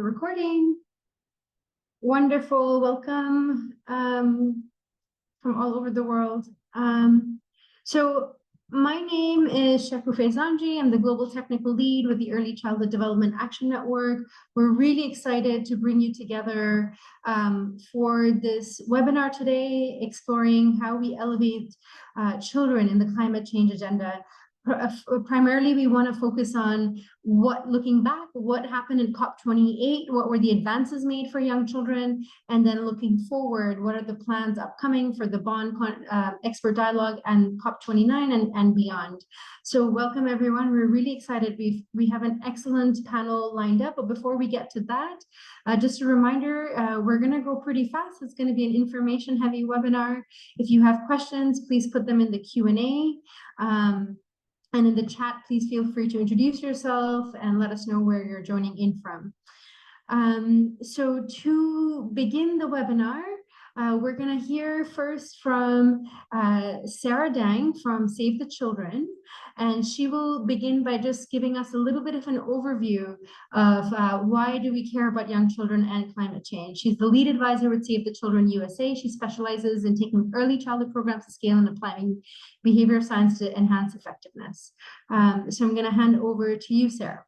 the recording. Wonderful, welcome from all over the world. So my name is Shekufe Zanji. I'm the Global Technical Lead with the Early Childhood Development Action Network. We're really excited to bring you together for this webinar today, exploring how we elevate children in the climate change agenda. Primarily, we want to focus on looking back, what happened in COP28, what were the advances made for young children, and then looking forward, what are the plans upcoming for the Bonn expert dialogue and COP29 and beyond. So welcome everyone, we're really excited. We have an excellent panel lined up, but before we get to that, just a reminder, we're going to go pretty fast. It's going to be an information heavy webinar. If you have questions, please put them in the Q&A. And in the chat, please feel free to introduce yourself and let us know where you're joining in from. So to begin the webinar, we're going to hear first from Sarah Dang from Save the Children, and she will begin by just giving us a little bit of an overview of why do we care about young children and climate change. She's the lead advisor with Save the Children USA. She specializes in taking early childhood programs to scale and applying behavior science to enhance effectiveness. So I'm going to hand over to you, Sarah.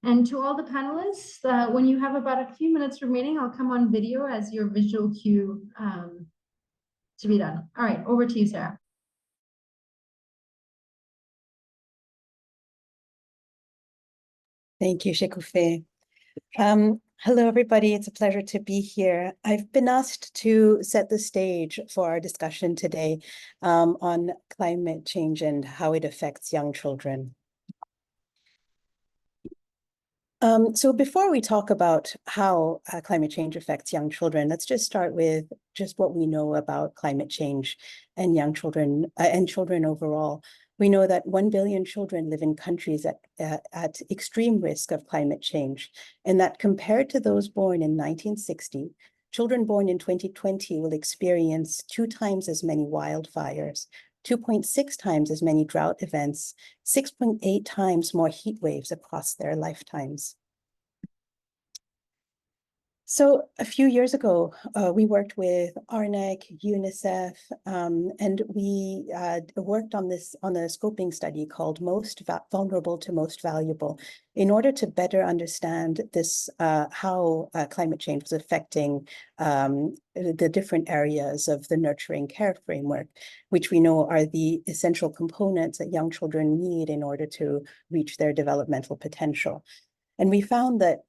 And to all the panelists, when you have about a few minutes remaining, I'll come on video as your visual cue to be done. All right, over to you, Sarah. Thank you, Shekufe. Hello, everybody. It's a pleasure to be here. I've been asked to set the stage for our discussion today on climate change and how it affects young children. So before we talk about how climate change affects young children, let's just start with just what we know about climate change and young children and children overall. We know that 1 billion children live in countries at extreme risk of climate change, and that compared to those born in 1960, children born in 2020 will experience 2 times as many wildfires, 2.6 times as many drought events, 6.8 times more heat waves across their lifetimes. So a few years ago, we worked with ARNEC, UNICEF, and we worked on a scoping study called Most Vulnerable to Most Valuable in order to better understand this, how climate change was affecting the different areas of the nurturing care framework, which we know are the essential components that young children need in order to reach their developmental potential. And we found that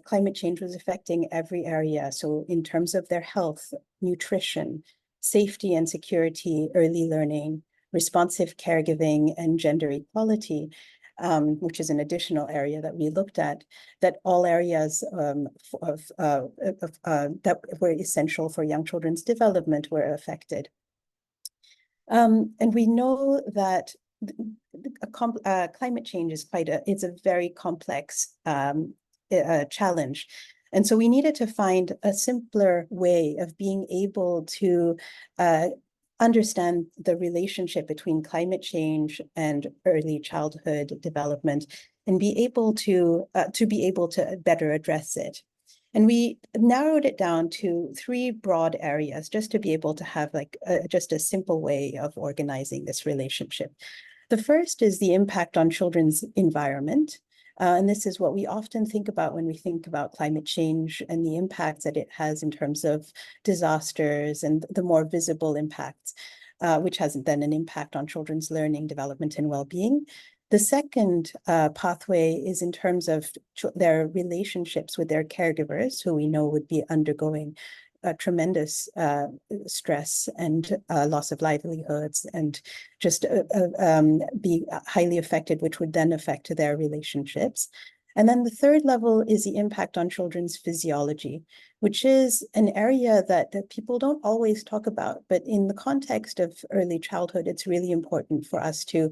climate change was affecting every area. So in terms of their health, nutrition, safety and security, early learning, responsive caregiving, and gender equality, which is an additional area that we looked at, that all areas that were essential for young children's development were affected. And we know that climate change is it's a very complex challenge. And so we needed to find a simpler way of being able to understand the relationship between climate change and early childhood development and be able to better address it. And we narrowed it down to 3 broad areas just to be able to have just a simple way of organizing this relationship. The first is the impact on children's environment. And this is what we often think about when we think about climate change and the impacts that it has in terms of disasters and the more visible impacts, which has then an impact on children's learning, development, and well-being. The second pathway is in terms of their relationships with their caregivers, who we know would be undergoing tremendous stress and loss of livelihoods and just be highly affected, which would then affect their relationships. And then the third level is the impact on children's physiology, which is an area that people don't always talk about, but in the context of early childhood, it's really important for us to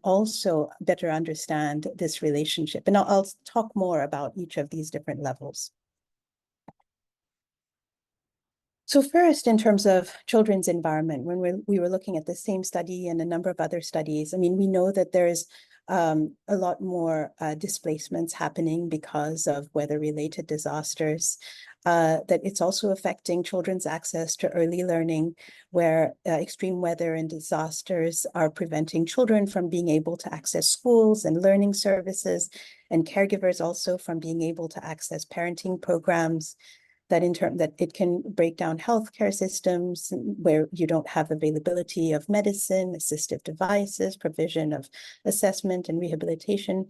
also better understand this relationship. And I'll talk more about each of these different levels. So first, in terms of children's environment, when we were looking at the same study and a number of other studies, I mean, we know that there is a lot more displacements happening because of weather-related disasters. That it's also affecting children's access to early learning, where extreme weather and disasters are preventing children from being able to access schools and learning services, and caregivers also from being able to access parenting programs. That it can break down healthcare systems where you don't have availability of medicine, assistive devices, provision of assessment and rehabilitation.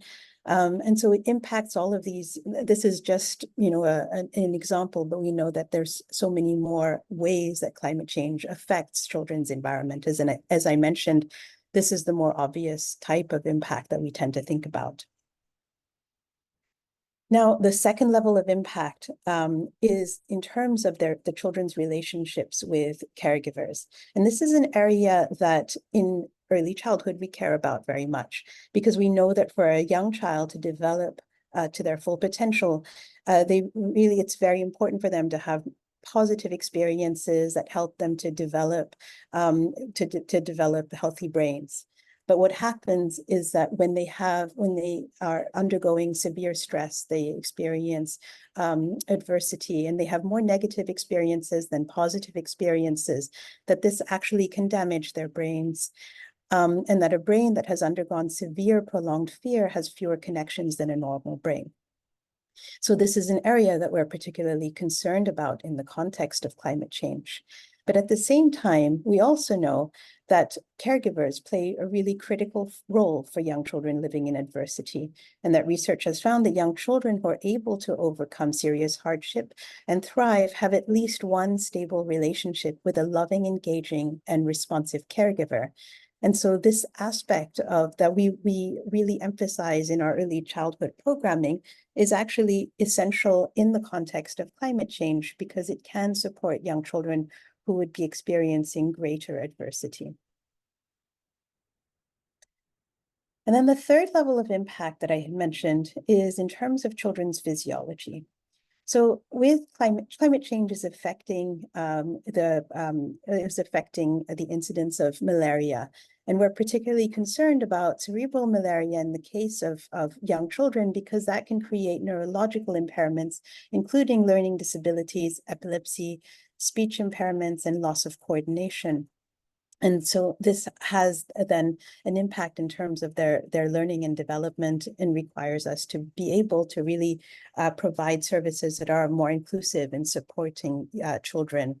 And so it impacts all of these. This is just, an example, but we know that there's so many more ways that climate change affects children's environment. As I mentioned, this is the more obvious type of impact that we tend to think about. Now, the second level of impact is in terms of the children's relationships with caregivers. And this is an area that in early childhood we care about very much, because we know that for a young child to develop to their full potential, it's very important for them to have positive experiences that help them to develop healthy brains. But what happens is that when they are undergoing severe stress, they experience adversity, and they have more negative experiences than positive experiences, that this actually can damage their brains. And that a brain that has undergone severe prolonged fear has fewer connections than a normal brain. So this is an area that we're particularly concerned about in the context of climate change. But at the same time, we also know that caregivers play a really critical role for young children living in adversity, and that research has found that young children who are able to overcome serious hardship and thrive have at least one stable relationship with a loving, engaging, and responsive caregiver. And so this aspect of that we really emphasize in our early childhood programming is actually essential in the context of climate change, because it can support young children who would be experiencing greater adversity. And then the third level of impact that I had mentioned is in terms of children's physiology. So with climate change is affecting the incidence of malaria. And we're particularly concerned about cerebral malaria in the case of young children, because that can create neurological impairments, including learning disabilities, epilepsy, speech impairments, and loss of coordination. And so this has then an impact in terms of their learning and development, and requires us to be able to really provide services that are more inclusive in supporting children.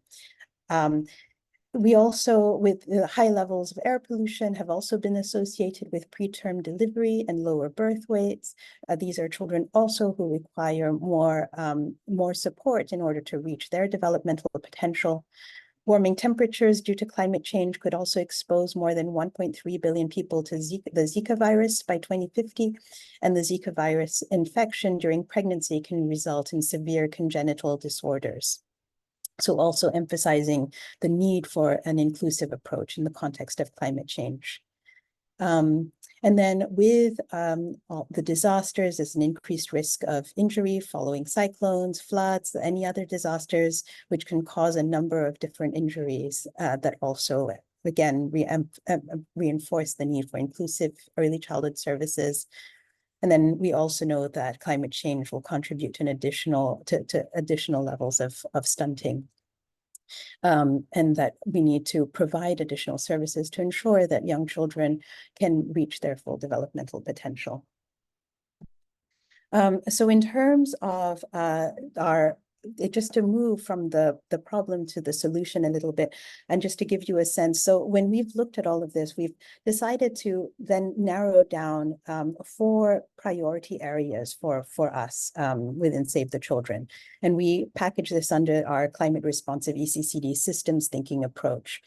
We also, with high levels of air pollution, have also been associated with preterm delivery and lower birth weights. These are children also who require more support in order to reach their developmental potential. Warming temperatures due to climate change could also expose more than 1.3 billion people to the Zika virus by 2050, and the Zika virus infection during pregnancy can result in severe congenital disorders. So also emphasizing the need for an inclusive approach in the context of climate change. And then with all the disasters, there's an increased risk of injury following cyclones, floods, any other disasters, which can cause a number of different injuries that also, again, reinforce the need for inclusive early childhood services. And then we also know that climate change will contribute to additional levels of stunting. And that we need to provide additional services to ensure that young children can reach their full developmental potential. So in terms of just to move from the problem to the solution a little bit, and just to give you a sense. So when we've looked at all of this, we've decided to then narrow down 4 priority areas for us within Save the Children. And we package this under our climate responsive ECCD systems thinking approach.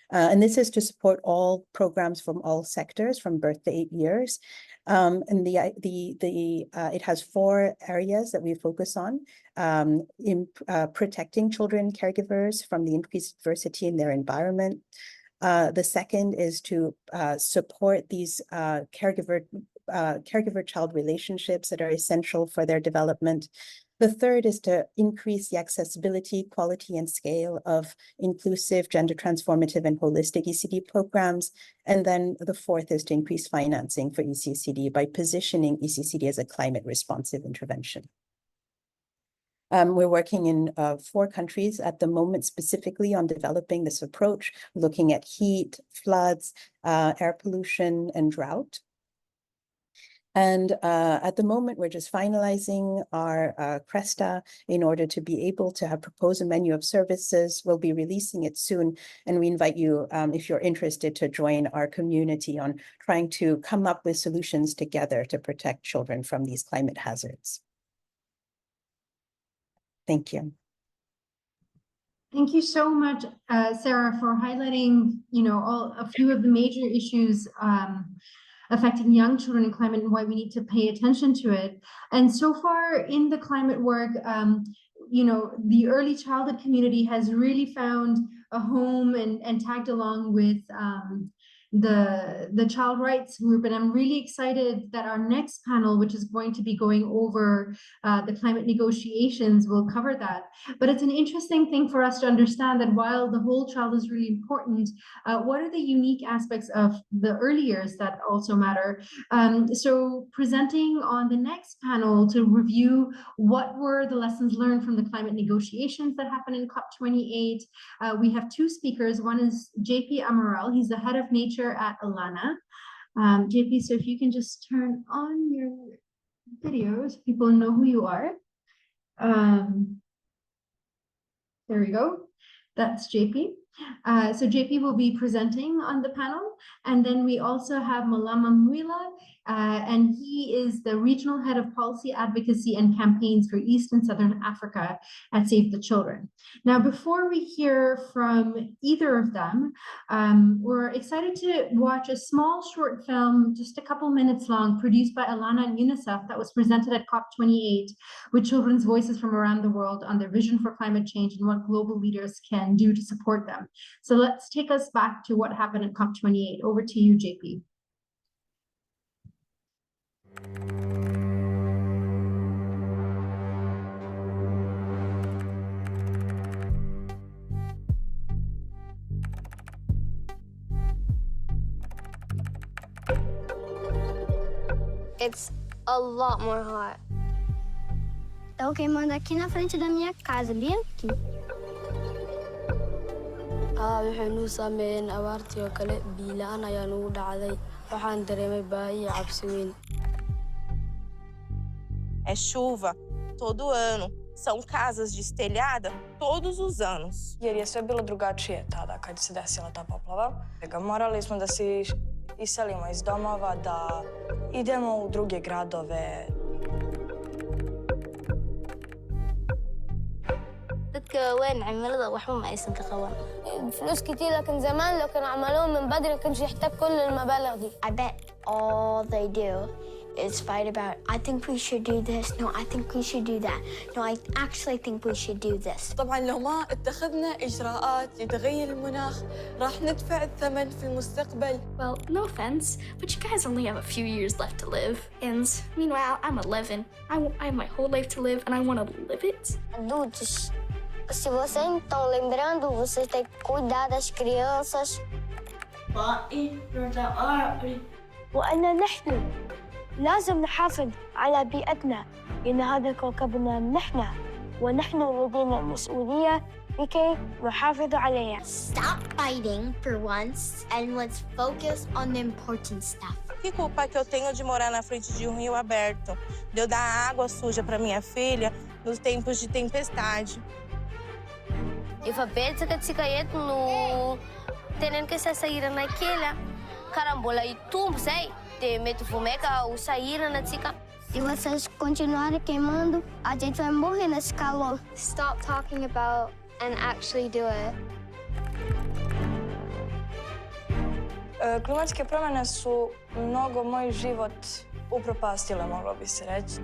And this is to support all programs from all sectors from birth to 8 years. And it has 4 areas that we focus on in protecting children caregivers from the increased diversity in their environment. The second is to support these caregiver-child relationships that are essential for their development. The third is to increase the accessibility, quality, and scale of inclusive, gender transformative, and holistic ECD programs. And then the fourth is to increase financing for ECCD by positioning ECCD as a climate responsive intervention. We're working in 4 countries at the moment, specifically on developing this approach, looking at heat, floods, air pollution, and drought. And at the moment, we're just finalizing our CRESTA in order to be able to propose a menu of services. We'll be releasing it soon. And we invite you, if you're interested, to join our community on trying to come up with solutions together to protect children from these climate hazards. Thank you. Thank you so much, Sarah, for highlighting, a few of the major issues affecting young children in climate and why we need to pay attention to it. And so far in the climate work, the early childhood community has really found a home and tagged along with the child rights group. And I'm really excited that our next panel, which is going to be going over the climate negotiations, will cover that. But it's an interesting thing for us to understand that while the whole child is really important, what are the unique aspects of the early years that also matter? So presenting on the next panel to review what were the lessons learned from the climate negotiations that happened in COP28, we have 2 speakers. One is JP Amaral. He's the head of nature at Alana. JP, so if you can just turn on your video so people know who you are. There we go. That's JP. So JP will be presenting on the panel. And then we also have Malama Mwila, and he is the regional head of policy advocacy and campaigns for East and Southern Africa at Save the Children. Now, before we hear from either of them, we're excited to watch a small short film, just a couple minutes long, produced by Alana and UNICEF that was presented at COP28 with children's voices from around the world on their vision for climate change and what global leaders can do to support them. So let's take us back to what happened at COP28. Over to you, JP. It's a lot more hot. Eu queimando aqui na frente da minha casa, bem aqui. waxay nuu saameeyeen abaartii oo kale biyo la'aan ayaa nagu dhacday waxaan dareemay baahi iyo cabsi weyn. É chuva todo ano. São casas destelhadas todos os anos. Jer je sve bilo drugačije tada kad se desila ta poplava. Morali smo da se iselimo iz domova, da idemo u druge gradove. dadka weyn cimilada waxba ma aysan ka qaban. فلوس كتير لكن زمان لو كانوا عملوه من بدري ما كانش يحتاج كل المبالغ دي. I bet all they do is fight about, I think we should do this. No, I think we should do that. No, I actually think we should do this. طبعا لو ما اتخذنا إجراءات لتغيير المناخ راح ندفع الثمن في المستقبل. Well, no offense, but you guys only have a few years left to live. And meanwhile, I'm 11. I have my whole life to live, and I want to live it. Adultos, se vocês não estão lembrando, vocês têm que cuidar das crianças. وأن نحن لازم نحافظ على بيئتنا لأن هذا كوكبنا نحن ونحن لدينا المسؤولية لكي نحافظ عليها. Stop fighting for once and let's focus on the important stuff. Que culpa que eu tenho de morar na frente de um rio aberto? De eu dar água suja para minha filha nos tempos de tempestade? يفبيت كتسكايت no tenen que se sair naquela carambola e tum sei te meto fumeca ou sair na tica. Se vocês continuarem queimando, a gente vai morrer nesse calor. Stop talking about and actually do it. Klimatske promjene su mnogo moj život upropastile, moglo bi se reći.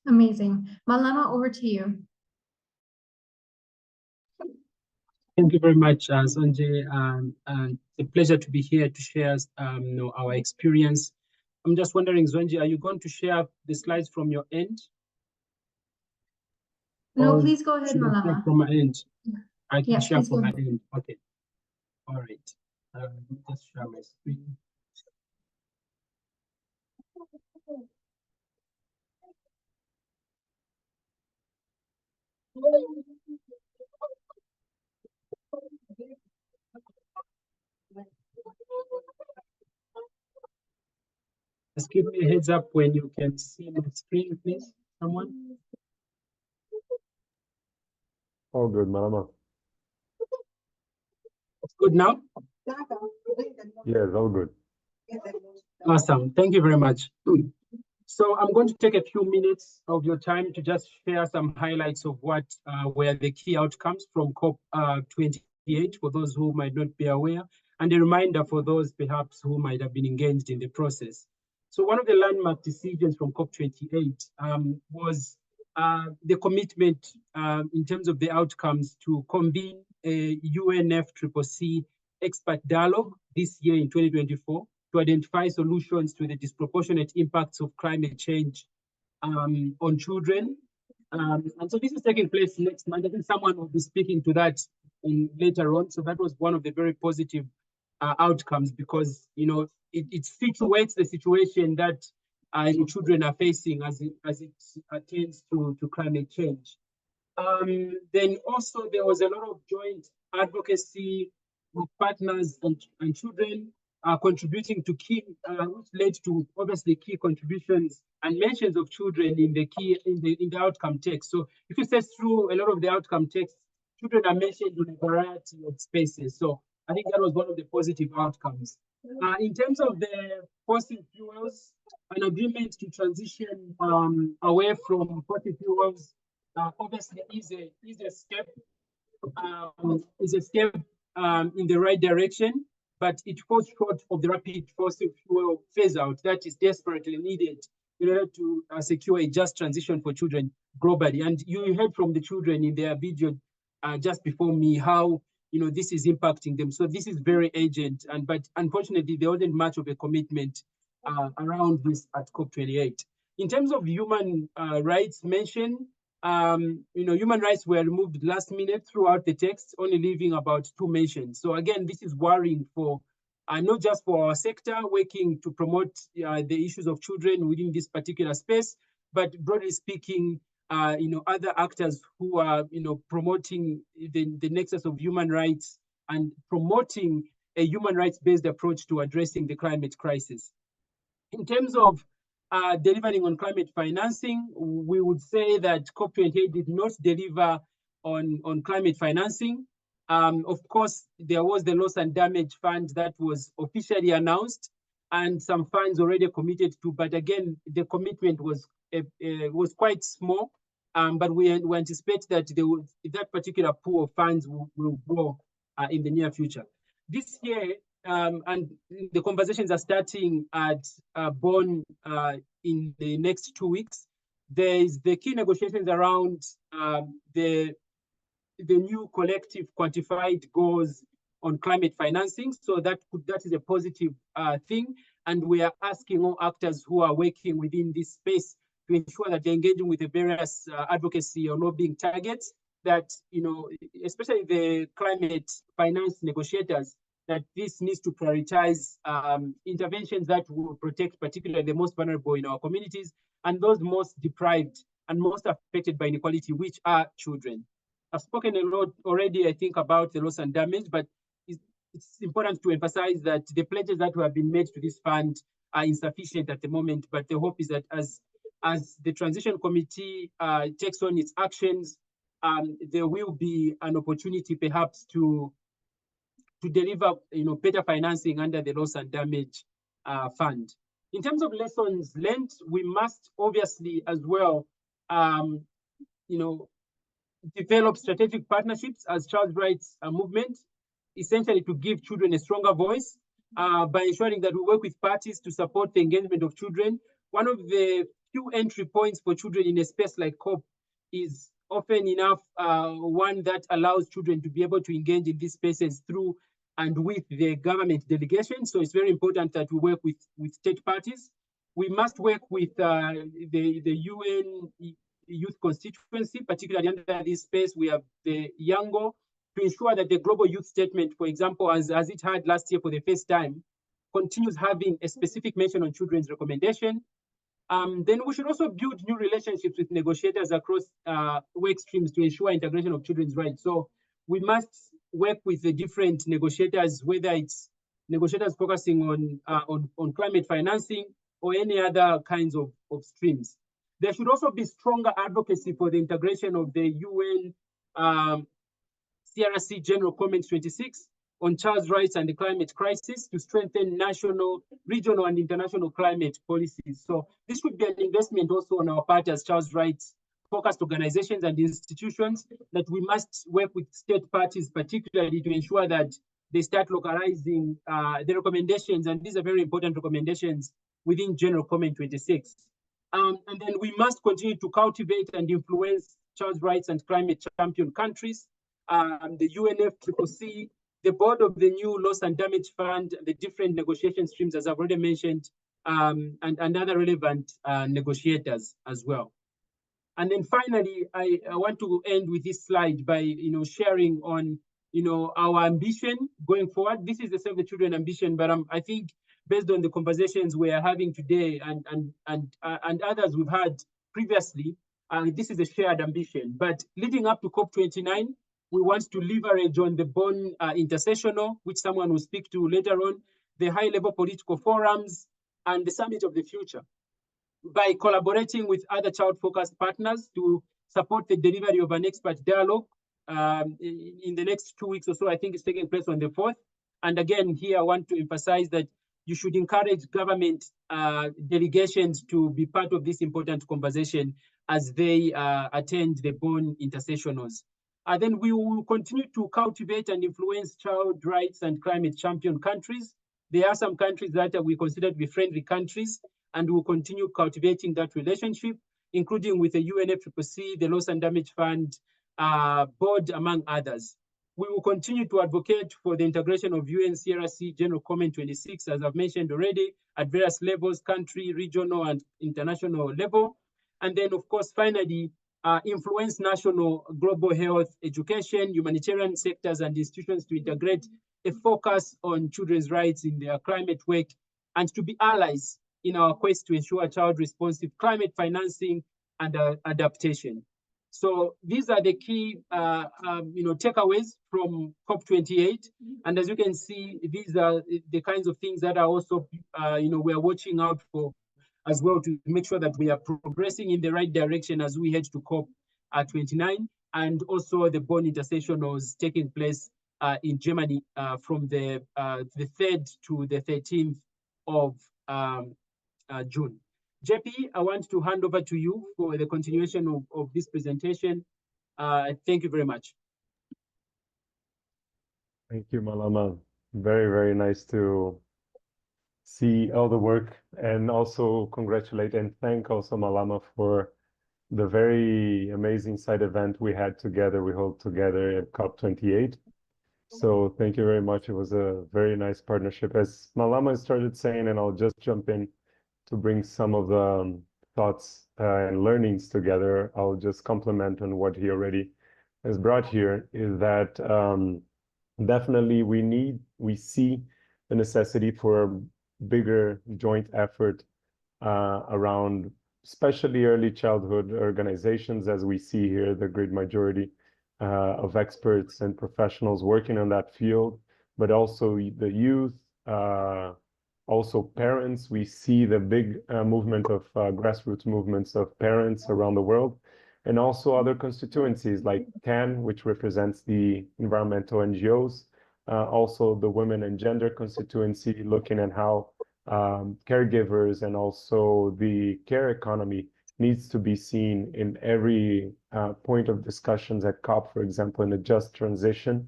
Amazing. Malama, over to you. Thank you very much, Sanjay. It's a pleasure to be here to share our experience. I'm just wondering, Zonji, are you going to share the slides from your end? No, Or please go ahead, should I share Malala. from my end? I can Yeah, share please from go my ahead. end. Okay. All right. Just share my screen. Just give me a heads up when you can see my screen, please. Someone? All good, Malama. It's good now? Yes, all good. Awesome. Thank you very much. So I'm going to take a few minutes of your time to just share some highlights of what were the key outcomes from COP28 for those who might not be aware, and a reminder for those perhaps who might have been engaged in the process. So one of the landmark decisions from COP28 was the commitment in terms of the outcomes to convene a UNFCCC expert dialogue this year in 2024 to identify solutions to the disproportionate impacts of climate change on children. And so this is taking place next month. I think someone will be speaking to that later on. So that was one of the very positive outcomes because, you know, it situates the situation that children are facing as it attains to climate change. Then also there was a lot of joint advocacy with partners and children contributing to key, which led to obviously key contributions and mentions of children in the outcome text. So if you search through a lot of the outcome text, children are mentioned in a variety of spaces. So I think that was one of the positive outcomes. In terms of the fossil fuels, an agreement to transition away from fossil fuels obviously is a step in the right direction, but it falls short of the rapid fossil fuel phase out that is desperately needed in order to secure a just transition for children globally. And you heard from the children in their video just before me how this is impacting them. So this is very urgent, but unfortunately there wasn't much of a commitment around this at COP28. In terms of human rights mention, human rights were removed last minute throughout the text, only leaving about 2 mentions. So again, this is worrying for not just for our sector working to promote the issues of children within this particular space, but broadly speaking, other actors who are, promoting the nexus of human rights and promoting a human rights-based approach to addressing the climate crisis. In terms of delivering on climate financing, we would say that COP28 did not deliver on climate financing. Of course, there was the loss and damage fund that was officially announced and some funds already committed to, but again, the commitment was quite small. But we anticipate that that particular pool of funds will grow in the near future. This year, and the conversations are starting at Bonn in the next 2 weeks. There is the key negotiations around the new collective quantified goals on climate financing. So that is a positive thing. And we are asking all actors who are working within this space to ensure that they're engaging with the various advocacy or lobbying targets that, especially the climate finance negotiators, that this needs to prioritize interventions that will protect particularly the most vulnerable in our communities and those most deprived and most affected by inequality, which are children. I've spoken a lot already, I think, about the loss and damage, but it's important to emphasize that the pledges that have been made to this fund are insufficient at the moment, but the hope is that as the transition committee takes on its actions, there will be an opportunity perhaps to deliver better financing under the loss and damage fund. In terms of lessons learned, we must obviously as well develop strategic partnerships as child rights movement, essentially to give children a stronger voice by ensuring that we work with parties to support the engagement of children. One of the few entry points for children in a space like COP is often enough one that allows children to be able to engage in these spaces through and with the government delegation. So it's very important that we work with state parties. We must work with the UN youth constituency, particularly under this space. We have the Yango, to ensure that the global youth statement, for example, as it had last year for the first time, continues having a specific mention on children's recommendation. Then we should also build new relationships with negotiators across work streams to ensure integration of children's rights. So we must work with the different negotiators, whether it's negotiators focusing on climate financing or any other kinds of streams. There should also be stronger advocacy for the integration of the UN CRC General Comment 26 on child's rights and the climate crisis to strengthen national, regional, and international climate policies. So this should be an investment also on our part as child's rights focused organizations and institutions, that we must work with state parties, particularly to ensure that they start localizing the recommendations, and these are very important recommendations within General Comment 26. And then we must continue to cultivate and influence child's rights and climate champion countries, the UNFCCC, the board of the new loss and damage fund, the different negotiation streams, as I've already mentioned, and other relevant negotiators as well. And then finally, I want to end with this slide by sharing on our ambition going forward. This is the Save the Children ambition, but I think based on the conversations we are having today and others we've had previously, this is a shared ambition. But leading up to COP29, we want to leverage on the Bonn intersessional, which someone will speak to later on, the high-level political forums, and the Summit of the Future, by collaborating with other child-focused partners to support the delivery of an expert dialogue in the next 2 weeks or so. I think it's taking place on the 4th. And again, here I want to emphasize that you should encourage government delegations to be part of this important conversation as they attend the Bonn intersessionals. Then we will continue to cultivate and influence child rights and climate champion countries. There are some countries that we consider to be friendly countries, and we will continue cultivating that relationship, including with the UNFCCC, the Loss and Damage Fund board, among others. We will continue to advocate for the integration of UNCRC General Comment 26, as I've mentioned already, at various levels, country, regional, and international level. And then, of course, finally, influence national global health, education, humanitarian sectors, and institutions to integrate a focus on children's rights in their climate work, and to be allies in our quest to ensure child-responsive climate financing and adaptation. So these are the key takeaways from COP28. And as you can see, these are the kinds of things that are also, we're watching out for as well, to make sure that we are progressing in the right direction as we head to COP29, and also the Bonn intersessionals taking place in Germany from the 3rd to the 13th of June. JP, I want to hand over to you for the continuation of this presentation. Thank you very much. Thank you, Malama. Very, very nice to see all the work, and also congratulate and thank also Malama for the very amazing side event we had together, we hold together at COP28. So thank you very much. It was a very nice partnership. As Malama started saying, and I'll just jump in to bring some of the thoughts and learnings together, I'll just complement on what he already has brought here, is that definitely we see the necessity for a bigger joint effort around especially early childhood organizations, as we see here, the great majority of experts and professionals working on that field, but also the youth, also parents. We see the big movement of grassroots movements of parents around the world, and also other constituencies like CAN, which represents the environmental NGOs, also the women and gender constituency, looking at how caregivers and also the care economy needs to be seen in every point of discussions at COP, for example, in a just transition.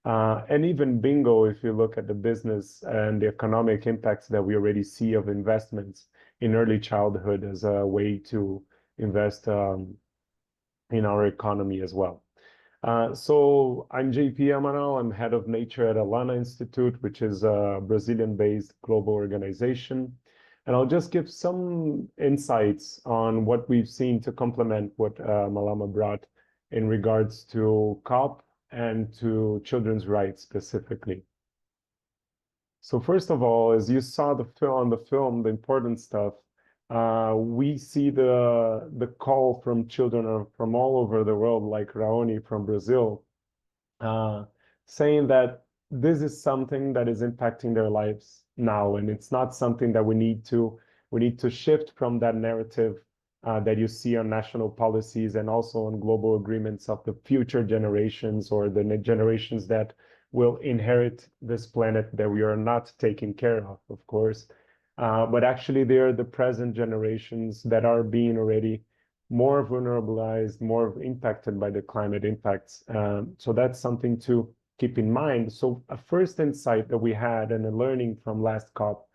And even bingo, if you look at the business and the economic impacts that we already see of investments in early childhood as a way to invest in our economy as well. So I'm JP Amaral. I'm head of nature at Alana Institute, which is a Brazilian-based global organization. And I'll just give some insights on what we've seen to complement what Malama brought in regards to COP and to children's rights specifically. So first of all, as you saw on the film, the important stuff, we see the call from children from all over the world, like Raoni from Brazil, saying that this is something that is impacting their lives now, and it's not something that we need to shift from that narrative that you see on national policies and also on global agreements of the future generations or the generations that will inherit this planet that we are not taking care of course. But actually they're the present generations that are being already more vulnerabilized, more impacted by the climate impacts. So that's something to keep in mind. So a first insight that we had and a learning from last COP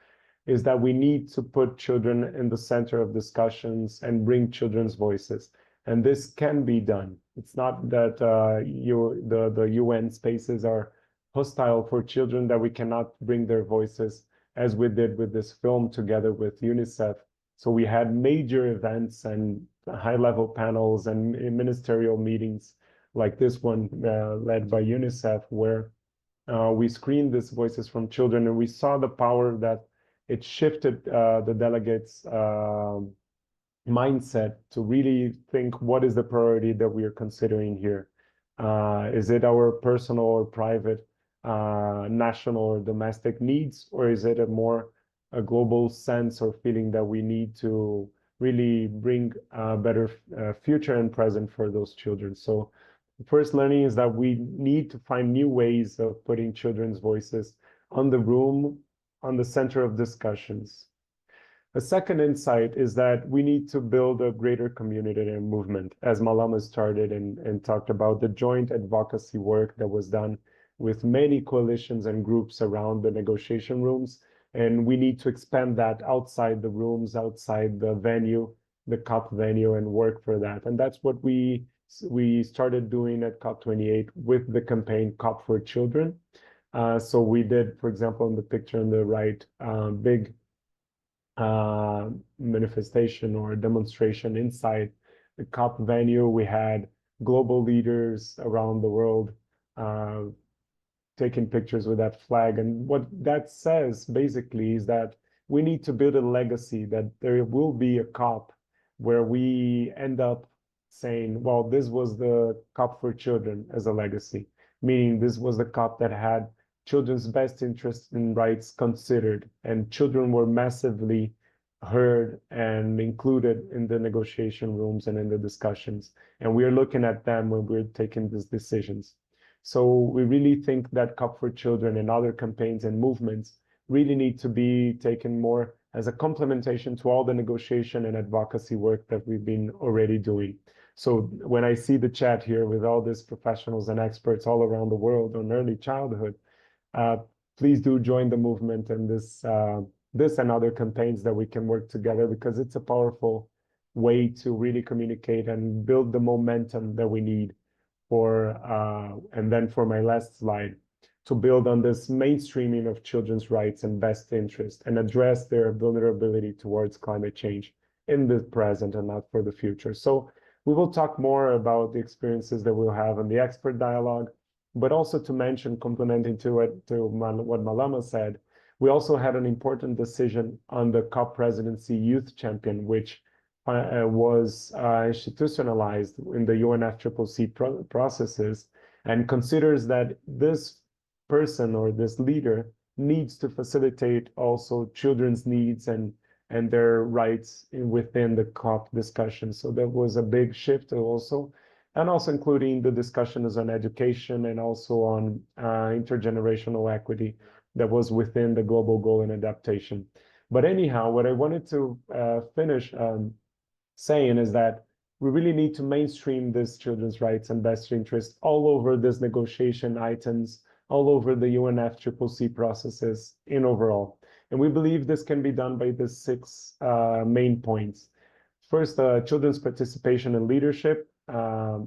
is that we need to put children in the center of discussions and bring children's voices. And this can be done. It's not that the UN spaces are hostile for children, that we cannot bring their voices, as we did with this film together with UNICEF. So we had major events and high-level panels and ministerial meetings like this one led by UNICEF, where we screened these voices from children, and we saw the power that it shifted the delegates' mindset to really think, what is the priority that we are considering here? Is it our personal or private, national or domestic needs, or is it a global sense or feeling that we need to really bring a better future and present for those children? So the first learning is that we need to find new ways of putting children's voices on the center of discussions. A second insight is that we need to build a greater community and movement, as Malama started and talked about the joint advocacy work that was done with many coalitions and groups around the negotiation rooms. And we need to expand that outside the rooms, outside the venue, the COP venue, and work for that. And that's what we started doing at COP28 with the campaign COP for Children. So we did, for example, in the picture on the right, big manifestation or demonstration inside the COP venue. We had global leaders around the world taking pictures with that flag. And what that says basically is that we need to build a legacy, that there will be a COP where we end up saying, well, this was the COP for Children as a legacy, meaning this was the COP that had children's best interests and rights considered, and children were massively heard and included in the negotiation rooms and in the discussions. And we are looking at them when we're taking these decisions. So we really think that COP for Children and other campaigns and movements really need to be taken more as a complementation to all the negotiation and advocacy work that we've been already doing. So when I see the chat here with all these professionals and experts all around the world on early childhood, please do join the movement and this and other campaigns that we can work together, because it's a powerful way to really communicate and build the momentum that we need for, and then for my last slide, to build on this mainstreaming of children's rights and best interest and address their vulnerability towards climate change in the present and not for the future. So we will talk more about the experiences that we'll have in the expert dialogue, but also to mention, complementing to what Malama said, we also had an important decision on the COP presidency youth champion, which was institutionalized in the UNFCCC processes, and considers that this person or this leader needs to facilitate also children's needs and their rights within the COP discussion. So that was a big shift also, and also including the discussions on education and also on intergenerational equity that was within the global goal and adaptation. But anyhow, what I wanted to finish saying is that we really need to mainstream this children's rights and best interest all over this negotiation items, all over the UNFCCC processes in overall. And we believe this can be done by the 6 main points. First, children's participation and leadership.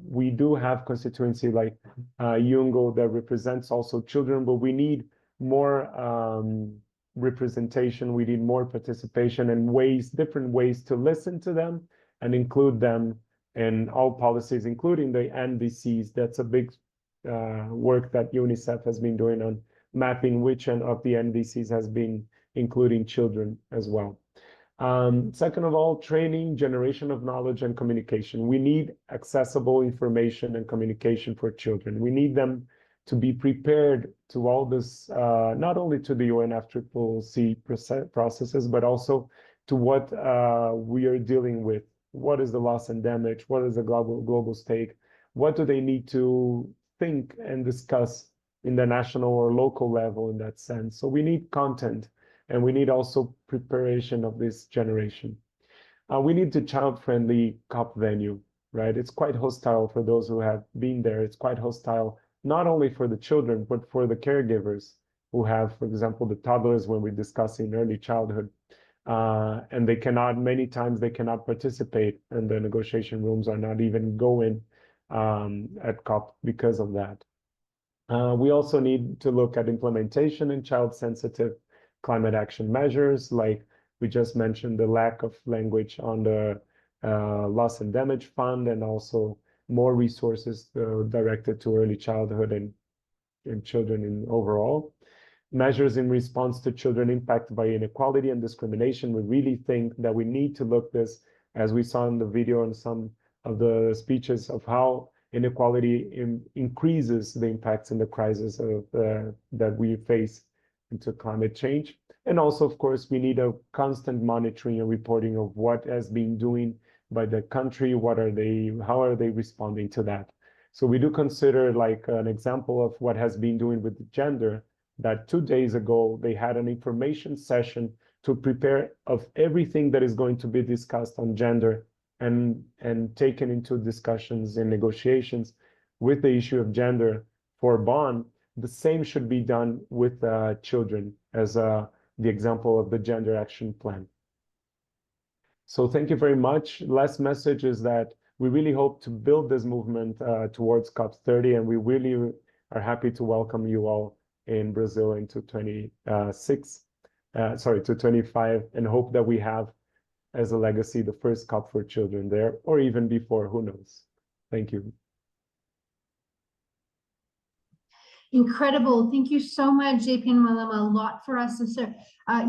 We do have constituency like Yungo that represents also children, but we need more representation. We need more participation and ways, different ways to listen to them and include them in all policies, including the NDCs. That's a big work that UNICEF has been doing on mapping which of the NDCs has been including children as well. Second of all, training, generation of knowledge and communication. We need accessible information and communication for children. We need them to be prepared to all this, not only to the UNFCCC processes, but also to what we are dealing with. What is the loss and damage? What is the global stake? What do they need to think and discuss in the national or local level in that sense? So we need content. And we need also preparation of this generation. We need the child-friendly COP venue, right? It's quite hostile for those who have been there. It's quite hostile, not only for the children, but for the caregivers who have, for example, the toddlers when we discuss in early childhood. And they cannot, many times they cannot participate, and the negotiation rooms are not even going at COP because of that. We also need to look at implementation in child-sensitive climate action measures, like we just mentioned, the lack of language on the loss and damage fund, and also more resources directed to early childhood and children in overall. Measures in response to children impacted by inequality and discrimination. We really think that we need to look this, as we saw in the video and some of the speeches, of how inequality increases the impacts and the crisis of, that we face into climate change. And also, of course, we need a constant monitoring and reporting of what has been doing by the country, how are they responding to that? So we do consider, like an example of what has been doing with gender, that 2 days ago, they had an information session to prepare of everything that is going to be discussed on gender and taken into discussions and negotiations with the issue of gender for Bonn. The same should be done with children, as the example of the Gender Action Plan. So thank you very much. Last message is that we really hope to build this movement towards COP30, and we really are happy to welcome you all in Brazil into 25, and hope that we have as a legacy the first COP for children there, or even before, who knows. Thank you. Incredible. Thank you so much, JP and Malama. A lot for us to share.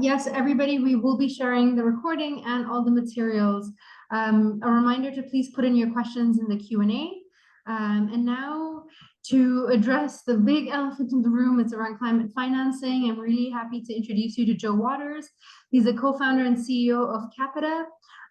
Yes, everybody, we will be sharing the recording and all the materials. A reminder to please put in your questions in the Q&A. And now to address the big elephant in the room, it's around climate financing. I'm really happy to introduce you to Joe Waters. He's the co-founder and CEO of Capita.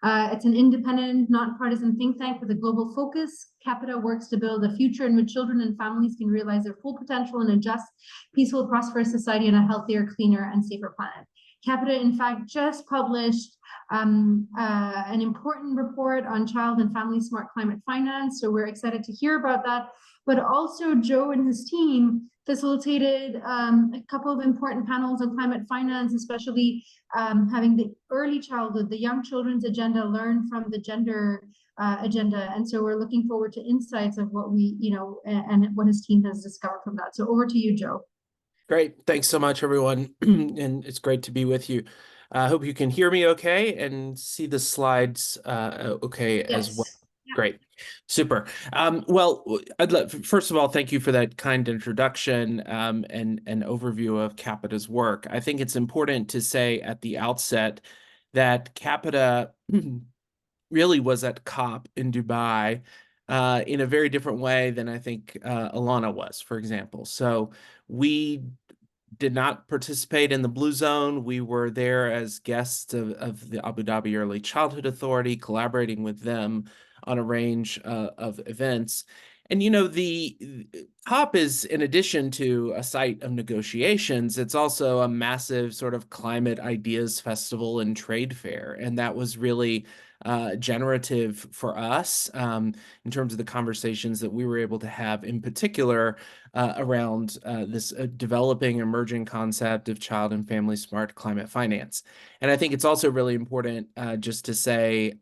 It's an independent, nonpartisan think tank with a global focus. Capita works to build a future in which children and families can realize their full potential in a just, peaceful, prosperous society and a healthier, cleaner, and safer planet. Capita, in fact, just published an important report on child and family smart climate finance. So we're excited to hear about that. But also Joe and his team facilitated a couple of important panels on climate finance, especially having the early childhood, the young children's agenda learn from the gender agenda. And so we're looking forward to insights of what we, and what his team has discovered from that. So over to you, Joe. Great. Thanks so much, everyone. And it's great to be with you. I hope you can hear me okay and see the slides okay as well. Yeah. Great. Super. Well, first of all, thank you for that kind introduction and an overview of Capita's work. I think it's important to say at the outset that Capita really was at COP in Dubai in a very different way than I think Alana was, for example. So we did not participate in the Blue Zone. We were there as guests of the Abu Dhabi Early Childhood Authority, collaborating with them on a range of events. And, the COP is, in addition to a site of negotiations, it's also a massive sort of climate ideas festival and trade fair. And that was really generative for us in terms of the conversations that we were able to have, in particular around this developing emerging concept of child and family smart climate finance. And I think it's also really important just to say,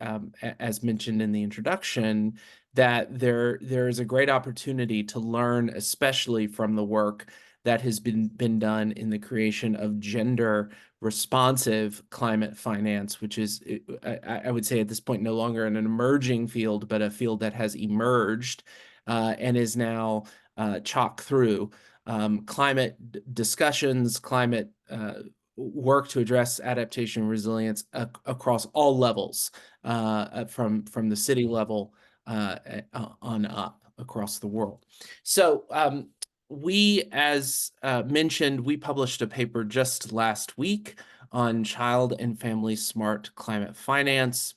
as mentioned in the introduction, that there is a great opportunity to learn, especially from the work that has been done in the creation of gender responsive climate finance, which is, I would say at this point, no longer an emerging field, but a field that has emerged and is now chalk through climate discussions, climate work to address adaptation and resilience across all levels, from the city level on up across the world. So we, as mentioned, we published a paper just last week on child and family smart climate finance.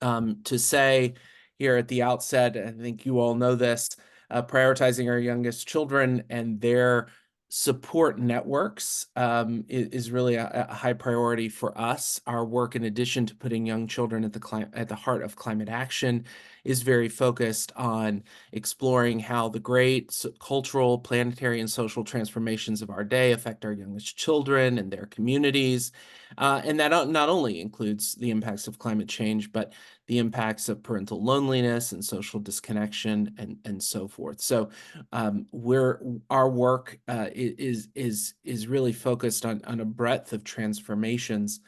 To say here at the outset, I think you all know this, prioritizing our youngest children and their support networks is really a high priority for us. Our work, in addition to putting young children at the heart of climate action, is very focused on exploring how the great cultural, planetary, and social transformations of our day affect our youngest children and their communities. And that not only includes the impacts of climate change, but the impacts of parental loneliness and social disconnection and so forth. So our work is really focused on a breadth of transformations,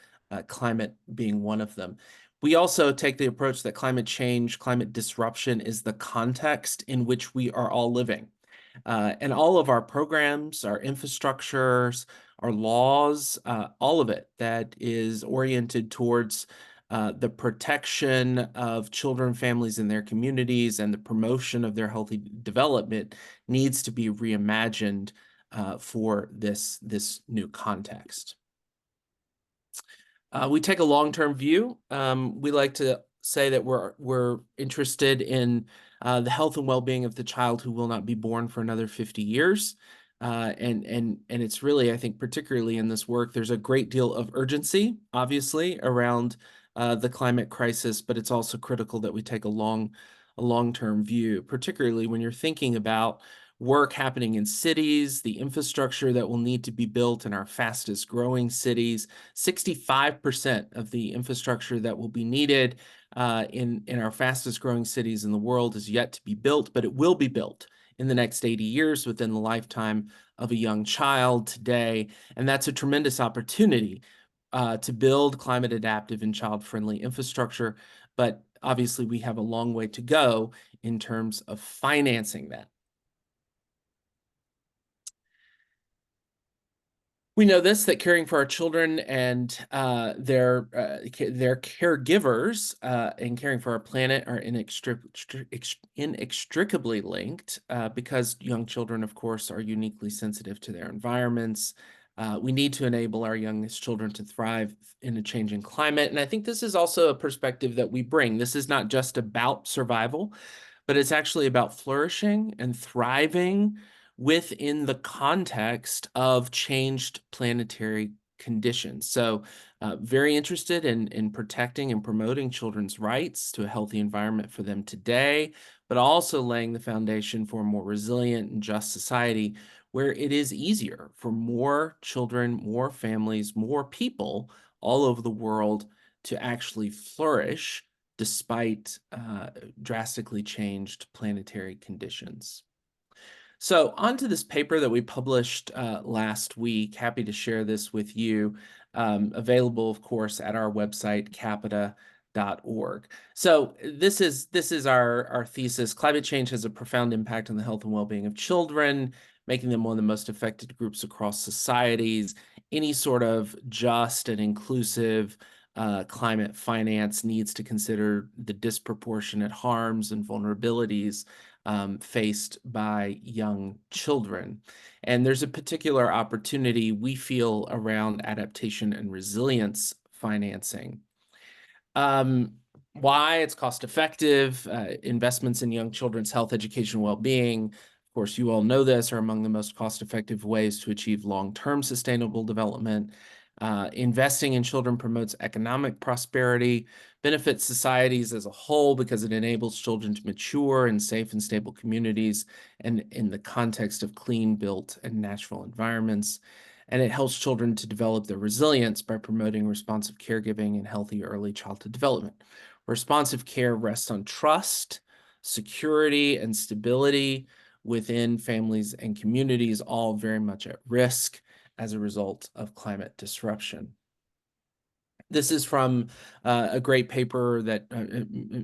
climate being one of them. We also take the approach that climate change, climate disruption is the context in which we are all living. And all of our programs, our infrastructures, our laws, all of it that is oriented towards the protection of children, families, and their communities, and the promotion of their healthy development needs to be reimagined for this new context. We take a long-term view. We like to say that we're interested in the health and well-being of the child who will not be born for another 50 years. And it's really, I think, particularly in this work, there's a great deal of urgency, obviously, around the climate crisis, but it's also critical that we take a long-term view, particularly when you're thinking about work happening in cities, the infrastructure that will need to be built in our fastest growing cities. 65% of the infrastructure that will be needed in our fastest growing cities in the world is yet to be built, but it will be built in the next 80 years within the lifetime of a young child today. And that's a tremendous opportunity to build climate adaptive and child-friendly infrastructure. But obviously we have a long way to go in terms of financing that. We know that caring for our children and their caregivers and caring for our planet are inextricably linked because young children, of course, are uniquely sensitive to their environments. We need to enable our youngest children to thrive in a changing climate. And I think this is also a perspective that we bring. This is not just about survival, but it's actually about flourishing and thriving within the context of changed planetary conditions. So very interested in protecting and promoting children's rights to a healthy environment for them today, but also laying the foundation for a more resilient and just society where it is easier for more children, more families, more people all over the world to actually flourish despite drastically changed planetary conditions. So on to this paper that we published last week. Happy to share this with you. Available, of course, at our website, capita.org. So this is our thesis. Climate change has a profound impact on the health and well-being of children, making them one of the most affected groups across societies. Any sort of just and inclusive climate finance needs to consider the disproportionate harms and vulnerabilities faced by young children. And there's a particular opportunity we feel around adaptation and resilience financing. Why? It's cost effective. Investments in young children's health, education, well-being, of course, you all know this, are among the most cost effective ways to achieve long-term sustainable development. Investing in children promotes economic prosperity, benefits societies as a whole because it enables children to mature in safe and stable communities and in the context of clean, built, and natural environments. And it helps children to develop their resilience by promoting responsive caregiving and healthy early childhood development. Responsive care rests on trust, security, and stability within families and communities, all very much at risk as a result of climate disruption. This is from a great paper that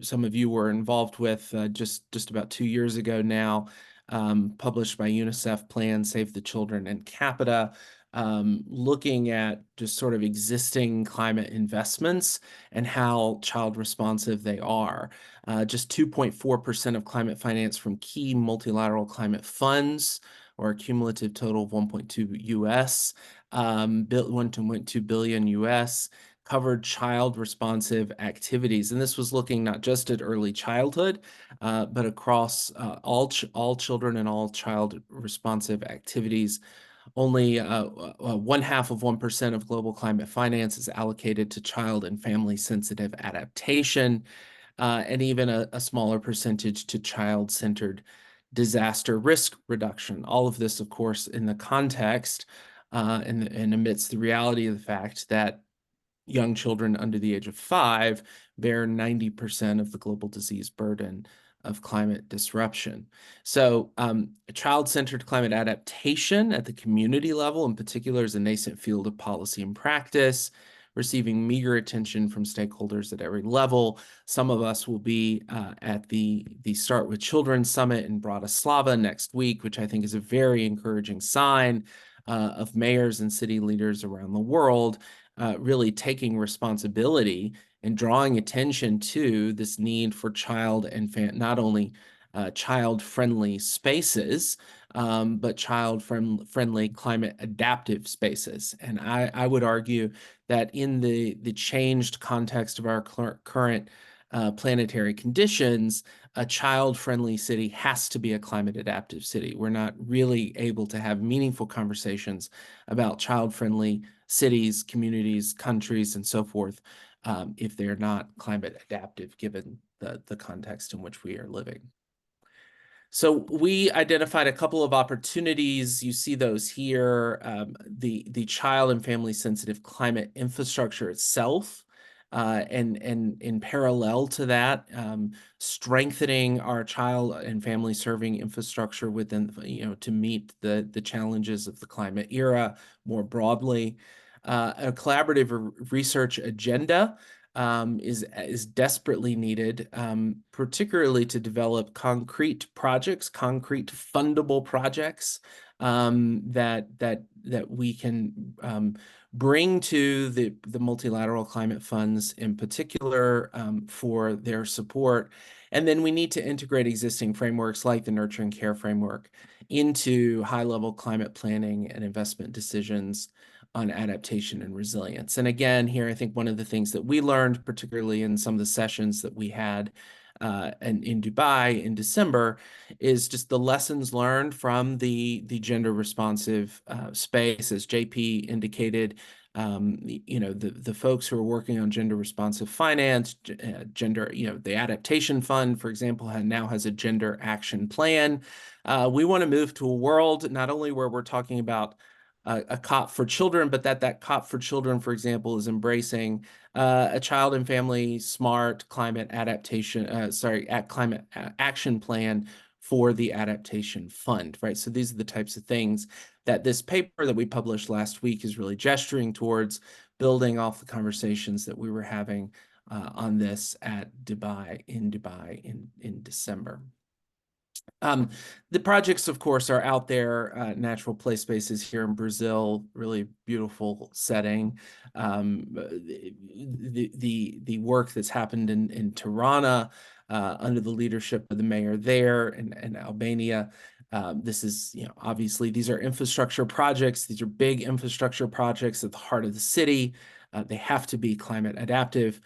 some of you were involved with just about 2 years ago now, published by UNICEF Plan Save the Children and Capita, looking at just sort of existing climate investments and how child responsive they are. Just 2.4% of climate finance from key multilateral climate funds, or a cumulative total of 1.2 US, 1.2 billion US, covered child responsive activities. And this was looking not just at early childhood, but across all children and all child responsive activities. Only 0.5% of global climate finance is allocated to child and family sensitive adaptation, and even a smaller percentage to child-centered disaster risk reduction. All of this, of course, in the context and amidst the reality of the fact that young children under the age of 5 bear 90% of the global disease burden of climate disruption. So child-centered climate adaptation at the community level in particular is a nascent field of policy and practice, receiving meager attention from stakeholders at every level. Some of us will be at the Start with Children Summit in Bratislava next week, which I think is a very encouraging sign of mayors and city leaders around the world really taking responsibility and drawing attention to this need for child and not only child-friendly spaces, but child-friendly climate adaptive spaces. And I would argue that in the changed context of our current planetary conditions, a child-friendly city has to be a climate adaptive city. We're not really able to have meaningful conversations about child-friendly cities, communities, countries, and so forth, if they're not climate adaptive, given the context in which we are living. So we identified a couple of opportunities. You see those here. The child and family sensitive climate infrastructure itself, and in parallel to that, strengthening our child and family serving infrastructure within, to meet the challenges of the climate era more broadly. A collaborative research agenda is desperately needed, particularly to develop concrete projects, concrete fundable projects that we can bring to the multilateral climate funds in particular for their support. And then we need to integrate existing frameworks like the Nurture and Care framework into high-level climate planning and investment decisions on adaptation and resilience. And again, here, I think one of the things that we learned, particularly in some of the sessions that we had in Dubai in December, is just the lessons learned from the gender responsive space. As JP indicated, the folks who are working on gender responsive finance, the adaptation fund, for example, now has a gender action plan. We want to move to a world not only where we're talking about a COP for children, but that COP for children, for example, is embracing a child and family smart climate adaptation, climate action plan for the adaptation fund, right? So these are the types of things that this paper that we published last week is really gesturing towards, building off the conversations that we were having on this at Dubai in December. The projects, of course, are out there. Natural play spaces here in Brazil, really beautiful setting. The work that's happened in Tirana under the leadership of the mayor there in Albania. This is, obviously these are infrastructure projects. These are big infrastructure projects at the heart of the city. They have to be climate adaptive.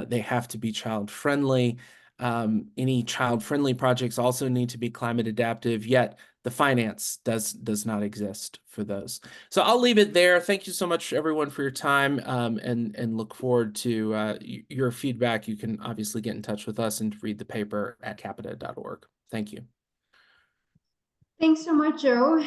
They have to be child friendly. Any child-friendly projects also need to be climate adaptive, yet the finance does not exist for those. So I'll leave it there. Thank you so much, everyone, for your time, and look forward to your feedback. You can obviously get in touch with us and read the paper at capita.org. Thank you. Thanks so much, Joe.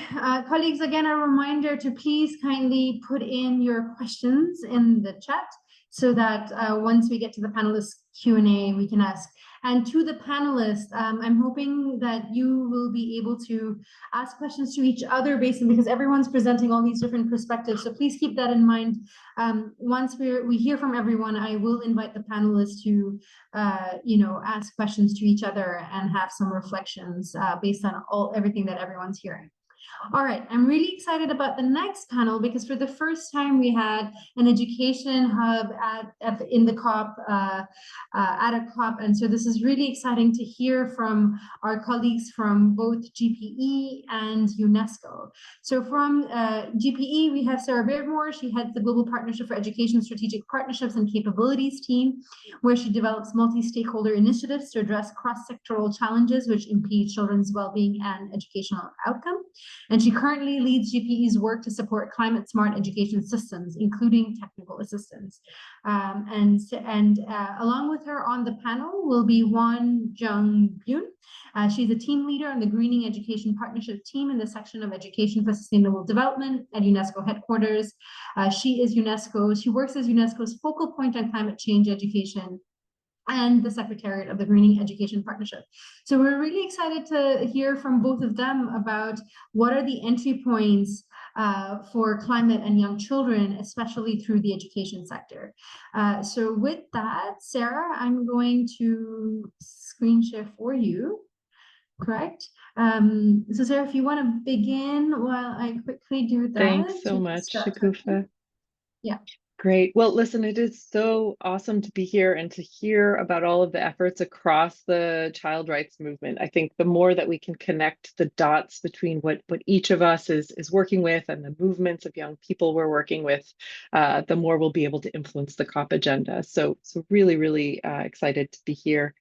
Colleagues, again, a reminder to please kindly put in your questions in the chat so that once we get to the panelists Q&A, we can ask. And to the panelists, I'm hoping that you will be able to ask questions to each other based on, because everyone's presenting all these different perspectives. So please keep that in mind. Once we hear from everyone, I will invite the panelists to ask questions to each other and have some reflections based on everything that everyone's hearing. All right, I'm really excited about the next panel because for the first time we had an education hub in the COP, at a COP. And so this is really exciting to hear from our colleagues from both GPE and UNESCO. So from GPE, we have Sarah Beardmore. She heads the Global Partnership for Education Strategic Partnerships and Capabilities team, where she develops multi-stakeholder initiatives to address cross-sectoral challenges which impede children's well-being and educational outcome. And she currently leads GPE's work to support climate-smart education systems, including technical assistance. Along with her on the panel will be Won Jung Byun. She's a team leader on the Greening Education Partnership team in the section of Education for Sustainable Development at UNESCO headquarters. She works as UNESCO's focal point on climate change education and the Secretariat of the Greening Education Partnership. So we're really excited to hear from both of them about what are the entry points for climate and young children, especially through the education sector. So with that, Sarah, I'm going to screen share for you, correct? So Sarah, if you want to begin while I quickly do that. Thanks so much, Shagufta. Yeah. Great. Well, listen, it is so awesome to be here and to hear about all of the efforts across the child rights movement. I think the more that we can connect the dots between what each of us is working with and the movements of young people we're working with, the more we'll be able to influence the COP agenda. So really, really excited to be here.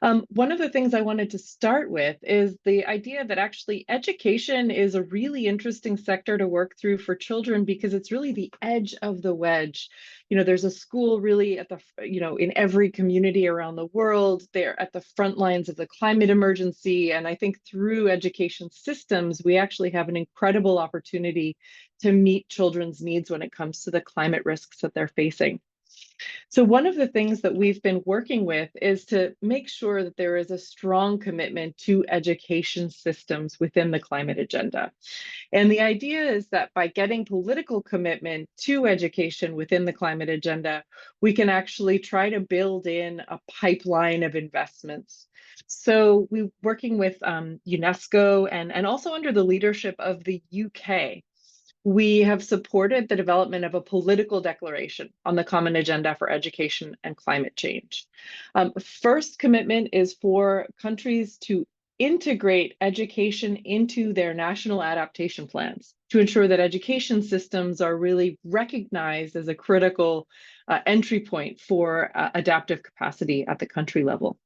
One of the things I wanted to start with is the idea that actually education is a really interesting sector to work through for children because it's really the edge of the wedge. There's a school really at the, in every community around the world. They're at the front lines of the climate emergency. And I think through education systems, we actually have an incredible opportunity to meet children's needs when it comes to the climate risks that they're facing. So one of the things that we've been working with is to make sure that there is a strong commitment to education systems within the climate agenda. And the idea is that by getting political commitment to education within the climate agenda, we can actually try to build in a pipeline of investments. So we're working with UNESCO and also under the leadership of the UK. We have supported the development of a political declaration on the common agenda for education and climate change. First commitment is for countries to integrate education into their national adaptation plans to ensure that education systems are really recognized as a critical entry point for adaptive capacity at the country level.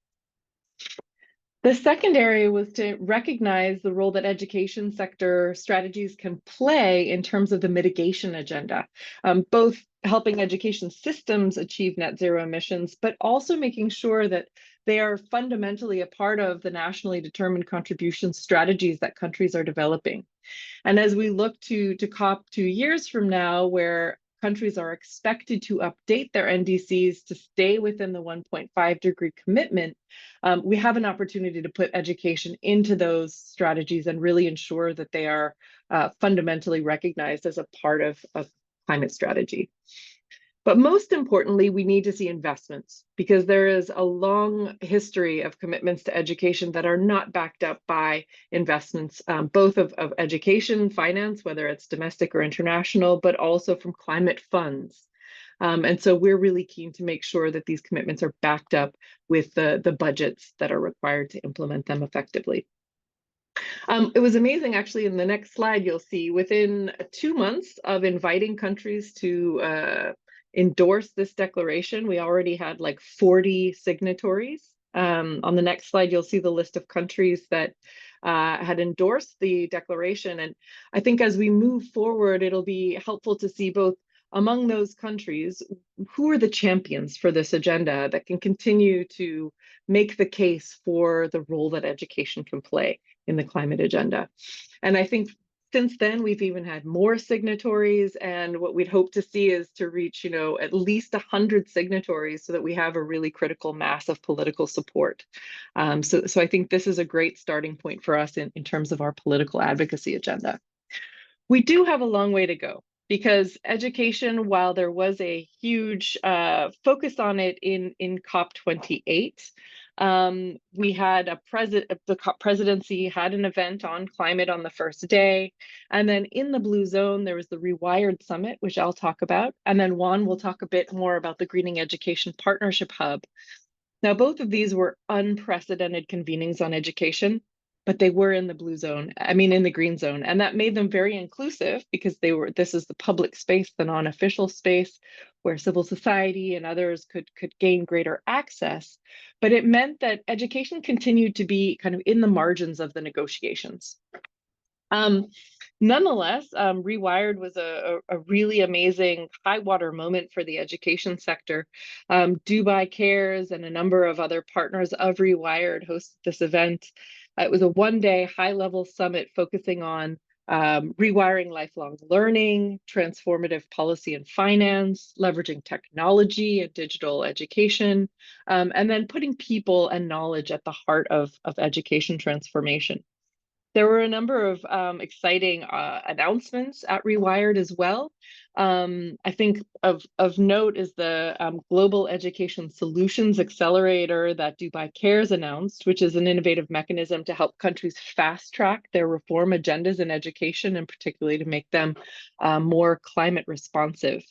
The second area was to recognize the role that education sector strategies can play in terms of the mitigation agenda, both helping education systems achieve net zero emissions, but also making sure that they are fundamentally a part of the nationally determined contribution strategies that countries are developing. And as we look to COP 2 years from now, where countries are expected to update their NDCs to stay within the 1.5 degree commitment, we have an opportunity to put education into those strategies and really ensure that they are fundamentally recognized as a part of climate strategy. But most importantly, we need to see investments because there is a long history of commitments to education that are not backed up by investments, both of education, finance, whether it's domestic or international, but also from climate funds. And so we're really keen to make sure that these commitments are backed up with the budgets that are required to implement them effectively. It was amazing, actually, in the next slide, you'll see within 2 months of inviting countries to endorse this declaration, we already had like 40 signatories. On the next slide, you'll see the list of countries that had endorsed the declaration. And I think as we move forward, it'll be helpful to see both among those countries, who are the champions for this agenda that can continue to make the case for the role that education can play in the climate agenda. And I think since then, we've even had more signatories, and what we'd hope to see is to reach, at least 100 signatories so that we have a really critical mass of political support. So I think this is a great starting point for us in terms of our political advocacy agenda. We do have a long way to go, because education, while there was a huge focus on it in COP28, we had the presidency had an event on climate on the first day. And then in the Blue Zone, there was the Rewired Summit, which I'll talk about. And then Juan will talk a bit more about the Greening Education Partnership Hub. Now, both of these were unprecedented convenings on education, but they were in the in the green zone. And that made them very inclusive, because this is the public space, the non-official space where civil society and others could gain greater access. But it meant that education continued to be kind of in the margins of the negotiations. Nonetheless, Rewired was a really amazing high water moment for the education sector. Dubai Cares and a number of other partners of Rewired hosted this event. It was a one-day high-level summit focusing on rewiring lifelong learning, transformative policy and finance, leveraging technology and digital education, and then putting people and knowledge at the heart of education transformation. There were a number of exciting announcements at Rewired as well. I think of note is the Global Education Solutions Accelerator that Dubai Cares announced, which is an innovative mechanism to help countries fast track their reform agendas in education, and particularly to make them more climate responsive.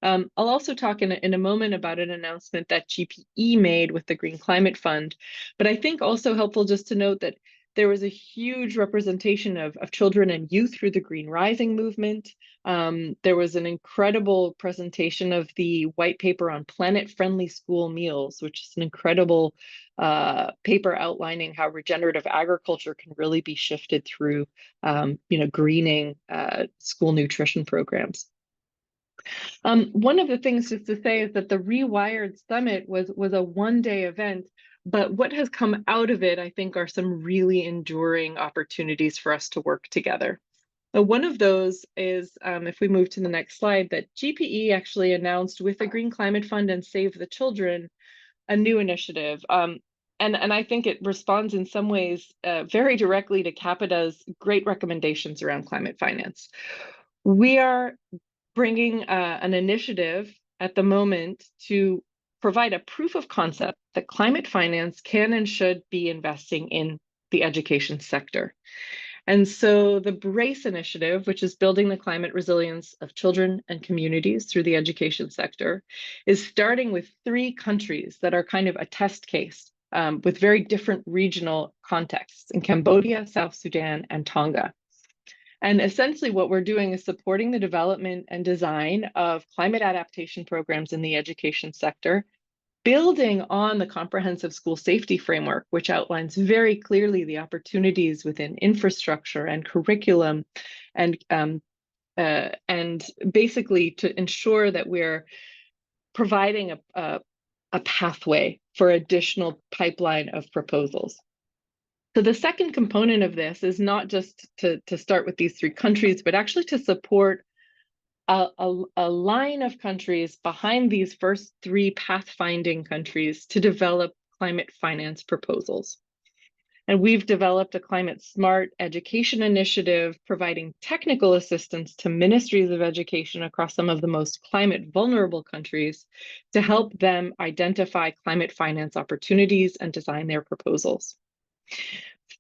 I'll also talk in a moment about an announcement that GPE made with the Green Climate Fund, but I think also helpful just to note that there was a huge representation of children and youth through the Green Rising movement. There was an incredible presentation of the white paper on planet-friendly school meals, which is an incredible paper outlining how regenerative agriculture can really be shifted through, greening school nutrition programs. One of the things just to say is that the Rewired Summit was a one-day event, but what has come out of it, I think, are some really enduring opportunities for us to work together. Now, one of those is, if we move to the next slide, that GPE actually announced with the Green Climate Fund and Save the Children a new initiative. And I think it responds in some ways very directly to Capita's great recommendations around climate finance. We are bringing an initiative at the moment to provide a proof of concept that climate finance can and should be investing in the education sector. And so the BRACE initiative, which is building the climate resilience of children and communities through the education sector, is starting with 3 countries that are kind of a test case with very different regional contexts in Cambodia, South Sudan, and Tonga. And essentially what we're doing is supporting the development and design of climate adaptation programs in the education sector, building on the comprehensive school safety framework, which outlines very clearly the opportunities within infrastructure and curriculum, and basically to ensure that we're providing a pathway for additional pipeline of proposals. So the second component of this is not just to start with these 3 countries, but actually to support a line of countries behind these first 3 pathfinding countries to develop climate finance proposals. And we've developed a climate smart education initiative providing technical assistance to ministries of education across some of the most climate vulnerable countries to help them identify climate finance opportunities and design their proposals.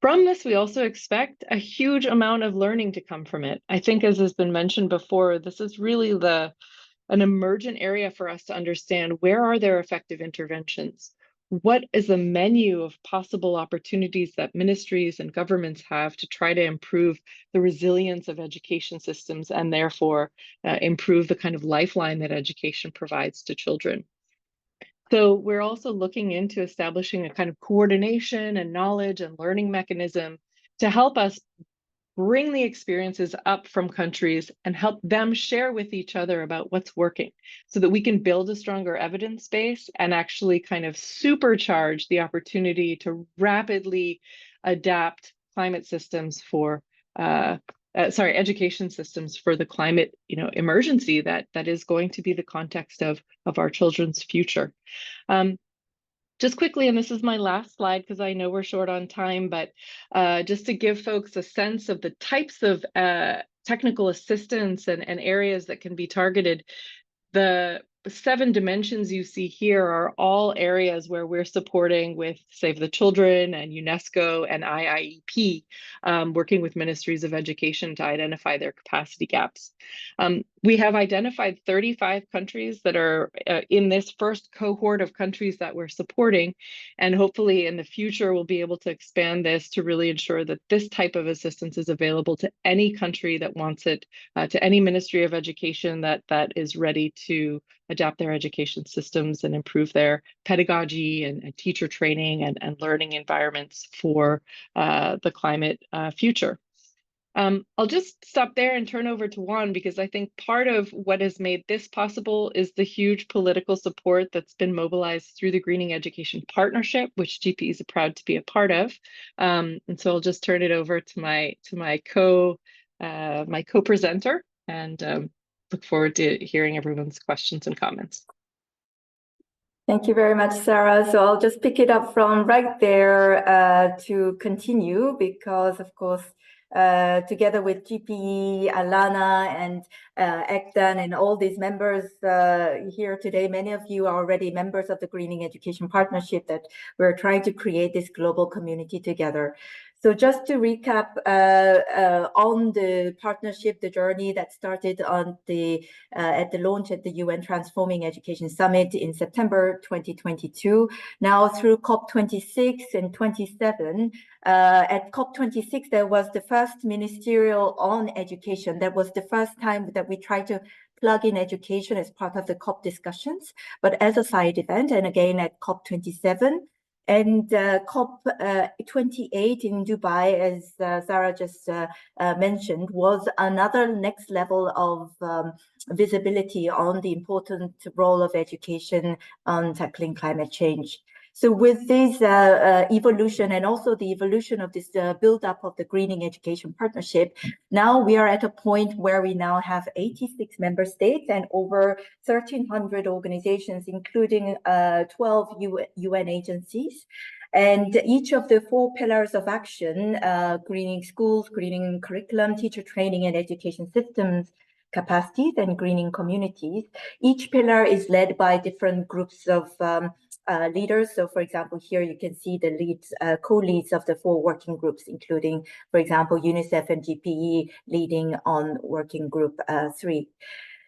From this, we also expect a huge amount of learning to come from it. I think, as has been mentioned before, this is really an emergent area for us to understand where are there effective interventions? What is the menu of possible opportunities that ministries and governments have to try to improve the resilience of education systems and therefore improve the kind of lifeline that education provides to children? So we're also looking into establishing a kind of coordination and knowledge and learning mechanism to help us bring the experiences up from countries and help them share with each other about what's working so that we can build a stronger evidence base and actually kind of supercharge the opportunity to rapidly adapt climate systems for education systems for the climate, emergency that is going to be the context of our children's future. Just quickly, and this is my last slide because I know we're short on time, but just to give folks a sense of the types of technical assistance and areas that can be targeted, the 7 dimensions you see here are all areas where we're supporting with Save the Children and UNESCO and IIEP, working with ministries of education to identify their capacity gaps. We have identified 35 countries that are in this first cohort of countries that we're supporting, and hopefully in the future we'll be able to expand this to really ensure that this type of assistance is available to any country that wants it, to any Ministry of Education that is ready to adapt their education systems and improve their pedagogy and teacher training and learning environments for the climate future. I'll just stop there and turn over to Juan, because I think part of what has made this possible is the huge political support that's been mobilized through the Greening Education Partnership, which GP is proud to be a part of. And so I'll just turn it over to my co-presenter and look forward to hearing everyone's questions and comments. Thank you very much, Sarah. So I'll just pick it up from right there to continue, because of course, together with GPE, Alana, and ECDAN, and all these members here today, many of you are already members of the Greening Education Partnership that we're trying to create this global community together. So just to recap on the partnership, the journey that started on at the launch at the UN Transforming Education Summit in September 2022. Now through COP26 and 27, at COP26, there was the first ministerial on education. That was the first time that we tried to plug in education as part of the COP discussions, but as a side event, and again at COP27. And COP28 in Dubai, as Sarah just mentioned, was another next level of visibility on the important role of education on tackling climate change. So with this evolution, and also the evolution of this build-up of the Greening Education Partnership, now we are at a point where we now have 86 member states and over 1,300 organizations, including 12 UN agencies. And each of the 4 pillars of action, greening schools, greening curriculum, teacher training and education systems, capacities, and greening communities, each pillar is led by different groups of leaders. So for example, here you can see the leads, co-leads of the 4 working groups, including, for example, UNICEF and GPE leading on working group 3.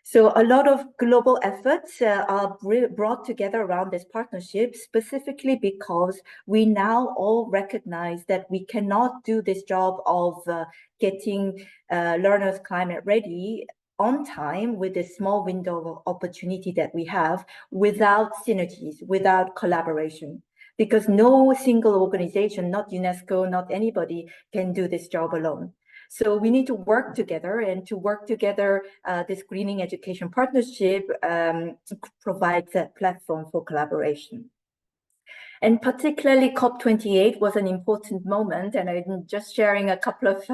So a lot of global efforts are brought together around this partnership, specifically because we now all recognize that we cannot do this job of getting learners climate ready on time with a small window of opportunity that we have without synergies, without collaboration, because no single organization, not UNESCO, not anybody, can do this job alone. So we need to work together, and to work together, this Greening Education Partnership provides a platform for collaboration. And particularly COP28 was an important moment, and I'm just sharing a couple of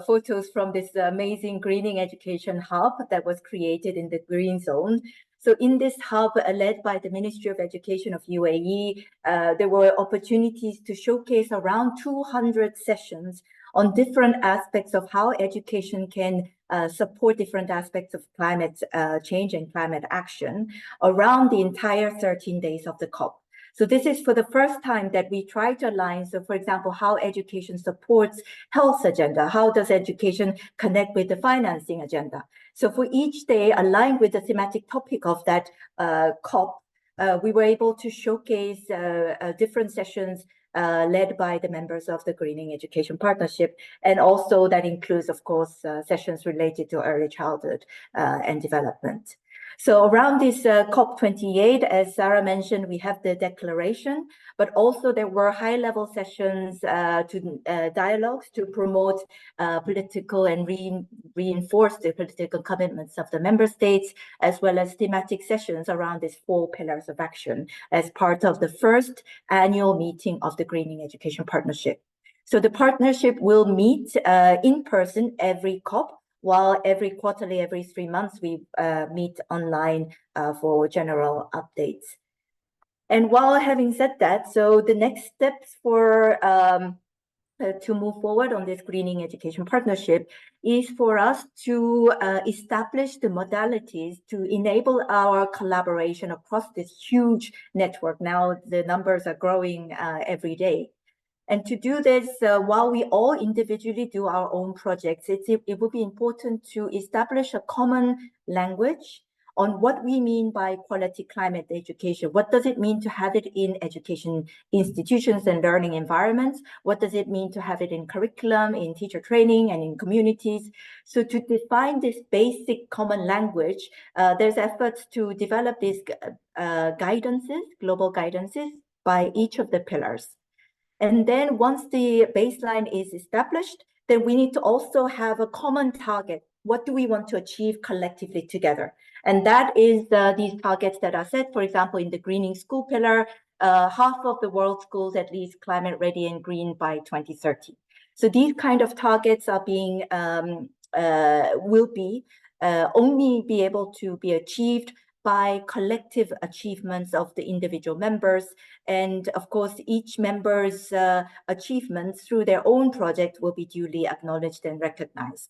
photos from this amazing Greening Education Hub that was created in the Green Zone. So in this hub, led by the Ministry of Education of UAE, there were opportunities to showcase around 200 sessions on different aspects of how education can support different aspects of climate change and climate action around the entire 13 days of the COP. So this is for the first time that we try to align. So for example, how education supports health agenda, how does education connect with the financing agenda? So for each day aligned with the thematic topic of that COP, we were able to showcase different sessions led by the members of the Greening Education Partnership. And also that includes, of course, sessions related to early childhood and development. So around this COP28, as Sarah mentioned, we have the declaration, but also there were high-level sessions dialogues to promote political and reinforce the political commitments of the member states, as well as thematic sessions around these 4 pillars of action as part of the first annual meeting of the Greening Education Partnership. So the partnership will meet in person every COP, while every quarterly, every 3 months, we meet online for general updates. And while having said that, so the next steps for to move forward on this Greening Education Partnership is for us to establish the modalities to enable our collaboration across this huge network. Now the numbers are growing every day. And to do this, while we all individually do our own projects, it would be important to establish a common language on what we mean by quality climate education. What does it mean to have it in education institutions and learning environments? What does it mean to have it in curriculum, in teacher training, and in communities? So to define this basic common language, there's efforts to develop these guidances, global guidances, by each of the pillars. And then once the baseline is established, then we need to also have a common target. What do we want to achieve collectively together? And that is these targets that are set, for example, in the greening school pillar, half of the world's schools at least climate ready and green by 2030. So these kind of targets are being, will be only be able to be achieved by collective achievements of the individual members. And of course, each member's achievements through their own project will be duly acknowledged and recognized.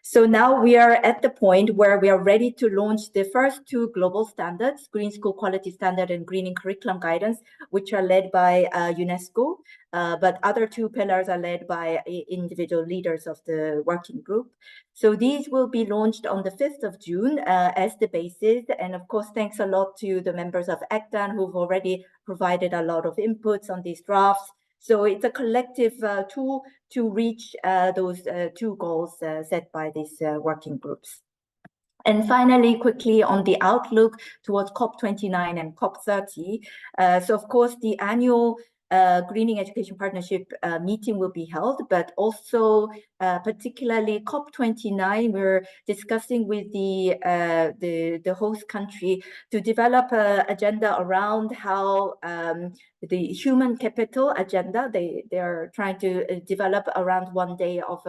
So now we are at the point where we are ready to launch the first 2 global standards, Green School Quality Standard and Greening Curriculum Guidance, which are led by UNESCO, but other 2 pillars are led by individual leaders of the working group. So these will be launched on the 5th of June as the basis. And of course, thanks a lot to the members of ECDAN who've already provided a lot of inputs on these drafts. So it's a collective tool to reach those 2 goals set by these working groups. And finally, quickly on the outlook towards COP29 and COP30. So of course, the annual Greening Education Partnership meeting will be held, but also particularly COP29, we're discussing with the host country to develop an agenda around how the human capital agenda, they are trying to develop around 1 day of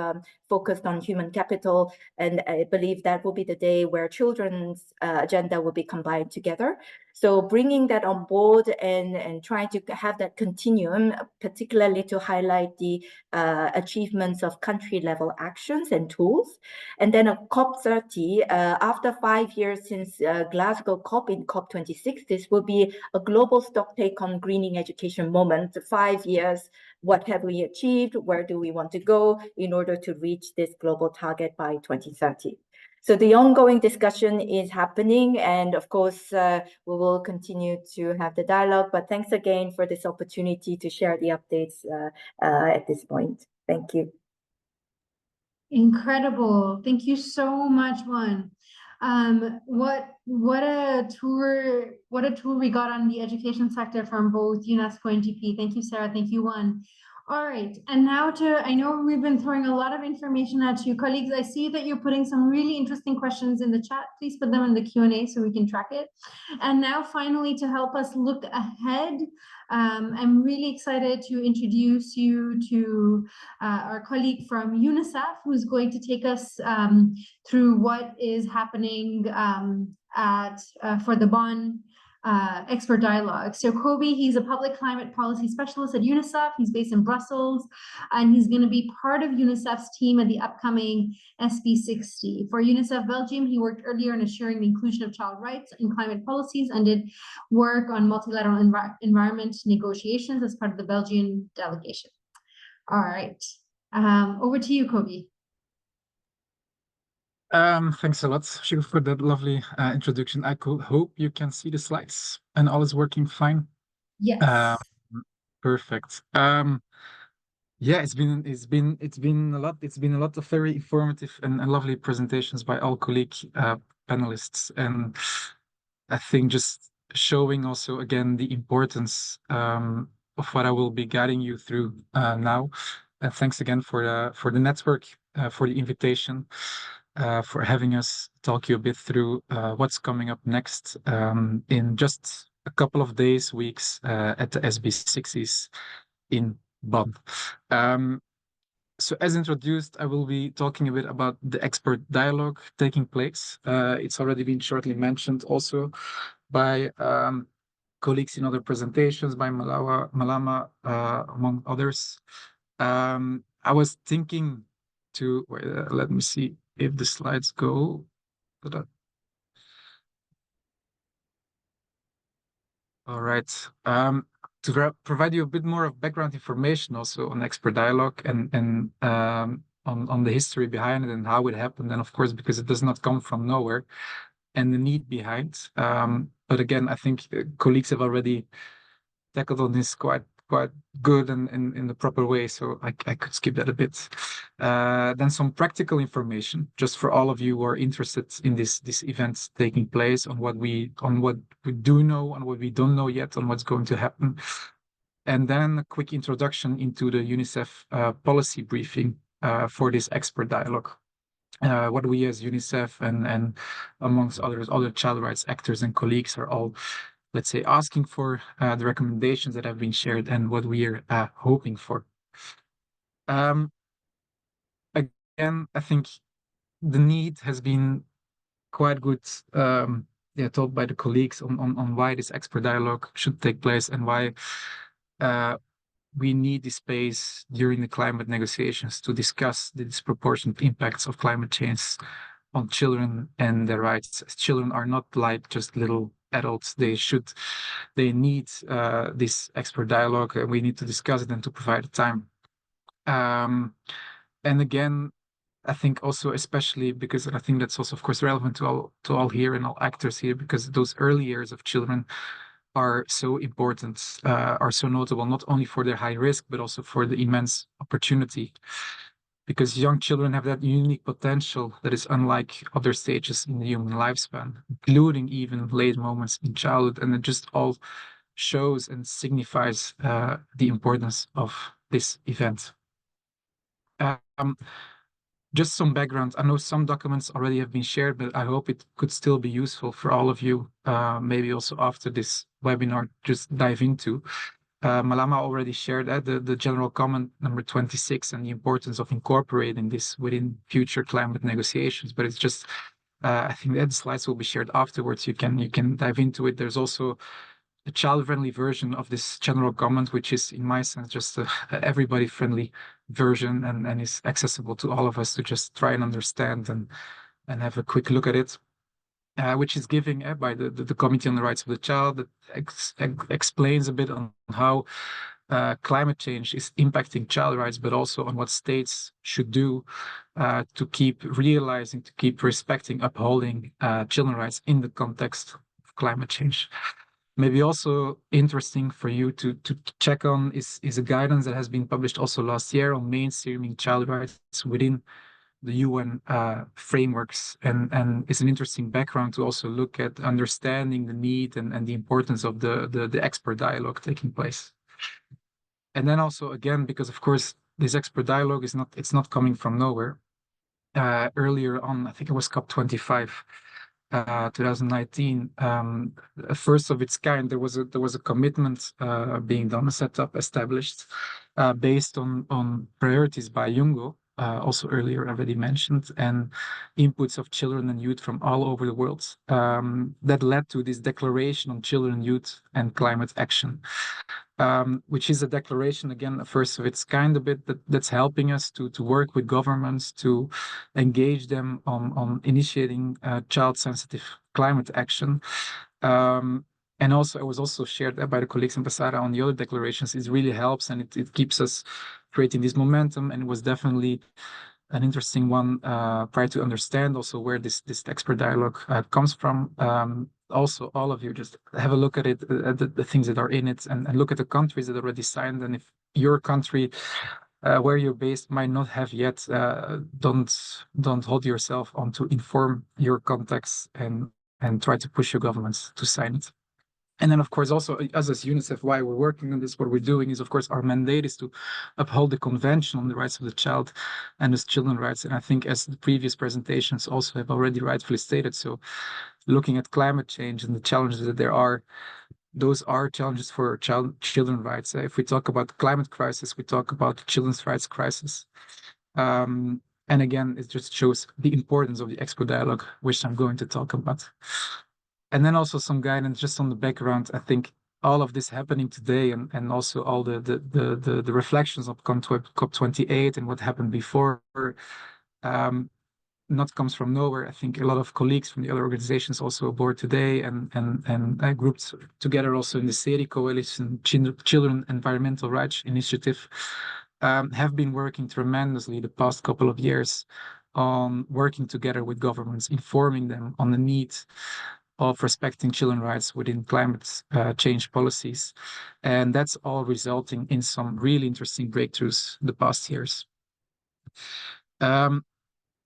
focused on human capital. And I believe that will be the day where children's agenda will be combined together. So bringing that on board and trying to have that continuum, particularly to highlight the achievements of country-level actions and tools. And then a COP30, after 5 years since Glasgow COP in COP26, this will be a global stocktake on greening education moment. 5 years, what have we achieved? Where do we want to go in order to reach this global target by 2030? So the ongoing discussion is happening, and of course, we will continue to have the dialogue. But thanks again for this opportunity to share the updates at this point. Thank you. Incredible. Thank you so much, Juan. What a tour we got on the education sector from both UNESCO and GP. Thank you, Sarah. Thank you, Juan. All right, and now I know we've been throwing a lot of information at you. Colleagues, I see that you're putting some really interesting questions in the chat. Please put them in the Q&A so we can track it. And now finally, to help us look ahead, I'm really excited to introduce you to our colleague from UNICEF, who's going to take us through what is happening for the Bonn expert dialogue. So Kobe, he's a public climate policy specialist at UNICEF. He's based in Brussels, and he's going to be part of UNICEF's team at the upcoming SB60. For UNICEF Belgium, he worked earlier in assuring the inclusion of child rights in climate policies and did work on multilateral environment negotiations as part of the Belgian delegation. All right, over to you, Kobe. Thanks a lot, Shiv, for that lovely introduction. I hope you can see the slides and all is working fine. Yes. Perfect. Yeah, it's been a lot. It's been a lot of very informative and lovely presentations by all colleagues. panelists. And I think just showing also again the importance of what I will be guiding you through now. Thanks again for the network, for the invitation, for having us talk you a bit through what's coming up next in just a couple of days, weeks at the SB60s in Bonn. So as introduced, I will be talking a bit about the expert dialogue taking place. It's already been shortly mentioned also by colleagues in other presentations, by Malama, among others. I was thinking to, let me see if the slides go. All right. To provide you a bit more of background information also on expert dialogue and on the history behind it and how it happened, and of course because it does not come from nowhere, and the need behind. But again, I think colleagues have already tackled on this quite good and in the proper way, so I could skip that a bit. Then some practical information just for all of you who are interested in this event taking place, on what we do know and what we don't know yet, on what's going to happen. And then a quick introduction into the UNICEF policy briefing for this expert dialogue. What we as UNICEF and amongst others, other child rights actors and colleagues are all, let's say, asking for, the recommendations that have been shared, and what we are hoping for. Again, I think the need has been quite good told by the colleagues on why this expert dialogue should take place, and why we need this space during the climate negotiations to discuss the disproportionate impacts of climate change on children and their rights. Children are not like just little adults. They need this expert dialogue, and we need to discuss it and to provide the time. And again, I think also, especially because I think that's also, of course, relevant to all here and all actors here, because those early years of children are so important, are so notable, not only for their high risk, but also for the immense opportunity. Because young children have that unique potential that is unlike other stages in the human lifespan, including even late moments in childhood. And it just all shows and signifies the importance of this event. Just some background. I know some documents already have been shared, but I hope it could still be useful for all of you, maybe also after this webinar, just dive into. Malama already shared the general comment number 26 and the importance of incorporating this within future climate negotiations. But it's just, I think that the slides will be shared afterwards. You can dive into it. There's also a child-friendly version of this general comment, which is, in my sense, just a everybody-friendly version, and is accessible to all of us to just try and understand and have a quick look at it. Which is given by the Committee on the Rights of the Child, that explains a bit on how climate change is impacting child rights, but also on what states should do to keep realizing, to keep respecting, upholding children's rights in the context of climate change. Maybe also interesting for you to check on is a guidance that has been published also last year on mainstreaming child rights within the UN frameworks, and it's an interesting background to also look at understanding the need and the importance of the expert dialogue taking place. And then also, again, because of course this expert dialogue it's not coming from nowhere. Earlier on, I think it was COP25. 2019, first of its kind, there was a commitment being done, set up, established, based on priorities by UNGO, also earlier already mentioned, and inputs of children and youth from all over the world, that led to this declaration on children, youth, and climate action. Which is a declaration, again, first of its kind, a bit that's helping us to work with governments to engage them on initiating child-sensitive climate action. And also, it was also shared by the colleagues in Basara on the other declarations. It really helps, and it keeps us creating this momentum. And it was definitely an interesting one, try to understand also where this expert dialogue comes from. Also, all of you just have a look at it, at the things that are in it, and look at the countries that already signed. And if your country where you're based might not have yet, don't hold yourself on to inform your contacts and try to push your governments to sign it. And then, of course, also us as UNICEF, why we're working on this, what we're doing is, of course, our mandate is to uphold the Convention on the Rights of the Child and its children's rights. And I think, as the previous presentations also have already rightfully stated, so looking at climate change and the challenges that there are, those are challenges for children's rights. If we talk about the climate crisis, we talk about the children's rights crisis. And again, it just shows the importance of the Expo dialogue, which I'm going to talk about. And then also some guidance just on the background. I think all of this happening today and also all the reflections of COP28 and what happened before not comes from nowhere. I think a lot of colleagues from the other organizations also aboard today and grouped together also in the CERI Coalition Children Environmental Rights Initiative have been working tremendously the past couple of years on working together with governments, informing them on the need of respecting children's rights within climate change policies. And that's all resulting in some really interesting breakthroughs the past years.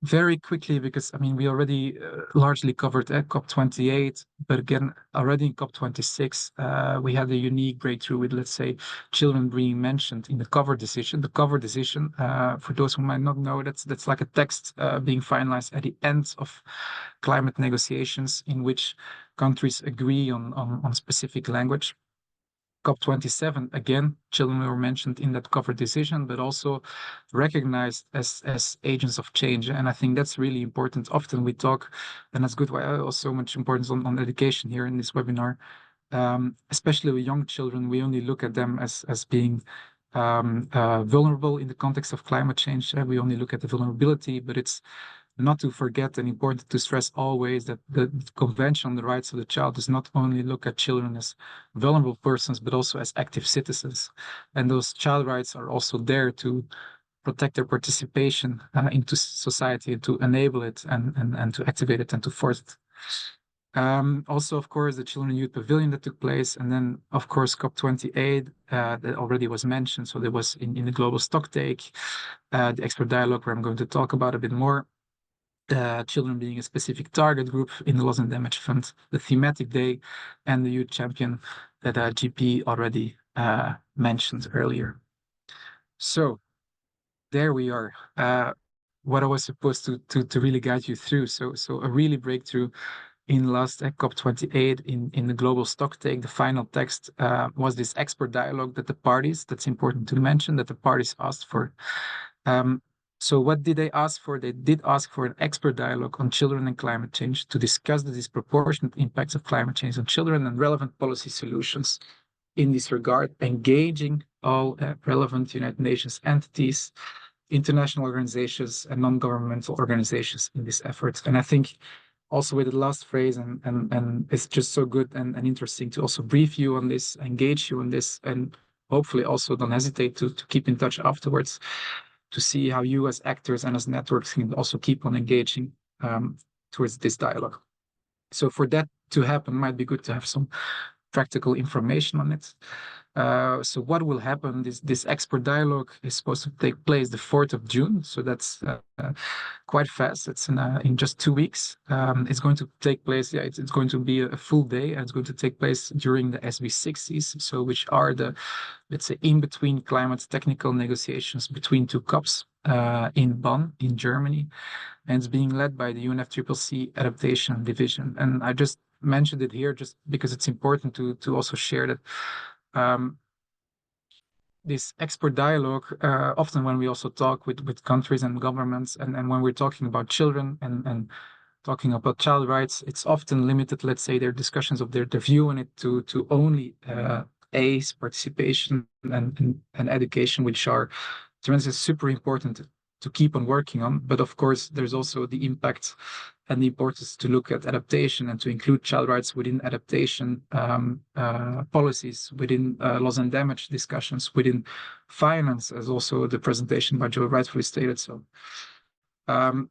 Very quickly, because I mean, we already largely covered at COP28, but again, already in COP26, we had a unique breakthrough with, let's say, children being mentioned in the cover decision. The cover decision, for those who might not know, that's like a text being finalized at the end of climate negotiations in which countries agree on specific language. COP27, again, children were mentioned in that cover decision, but also recognized as agents of change. And I think that's really important. Often we talk, and that's good why also much importance on education here in this webinar, especially with young children. We only look at them as being vulnerable in the context of climate change. We only look at the vulnerability, but it's not to forget and important to stress always that the Convention on the Rights of the Child does not only look at children as vulnerable persons, but also as active citizens. And those child rights are also there to protect their participation into society, to enable it and to activate it and to force it. Also, of course, the Children and Youth Pavilion that took place, and then, of course, COP28 that already was mentioned. So there was in the global stocktake, the Expo dialogue, where I'm going to talk about a bit more. Children being a specific target group in the Loss and Damage Fund, the thematic day, and the youth champion that GP already mentioned earlier. So there we are. What I was supposed to really guide you through. So a really breakthrough in last COP28 in the global stocktake. The final text was this expert dialogue that the parties, that's important to mention, that the parties asked for. So what did they ask for? They did ask for an expert dialogue on children and climate change to discuss the disproportionate impacts of climate change on children and relevant policy solutions in this regard, engaging all relevant United Nations entities, international organizations, and non-governmental organizations in this effort. And I think also with the last phrase, and it's just so good and interesting to also brief you on this, engage you on this, and hopefully also don't hesitate to keep in touch afterwards, to see how you as actors and as networks can also keep on engaging towards this dialogue. So for that to happen, might be good to have some practical information on it. So what will happen, this expert dialogue is supposed to take place the 4th of June. So that's quite fast. It's in just 2 weeks. It's going to take place, it's going to be a full day, and it's going to take place during the SB60s, so which are the, let's say, in-between climate technical negotiations between two COPs in Bonn, in Germany. And it's being led by the UNFCCC Adaptation Division. And I just mentioned it here just because it's important to also share that this expert dialogue, often when we also talk with countries and governments, and when we're talking about children and talking about child rights, it's often limited, let's say, their discussions of their view on it to only ACE, participation and education, which are tremendously super important to keep on working on. But of course, there's also the impact and the importance to look at adaptation and to include child rights within adaptation policies, within loss and damage discussions, within finance, as also the presentation by Joe rightfully stated. So, and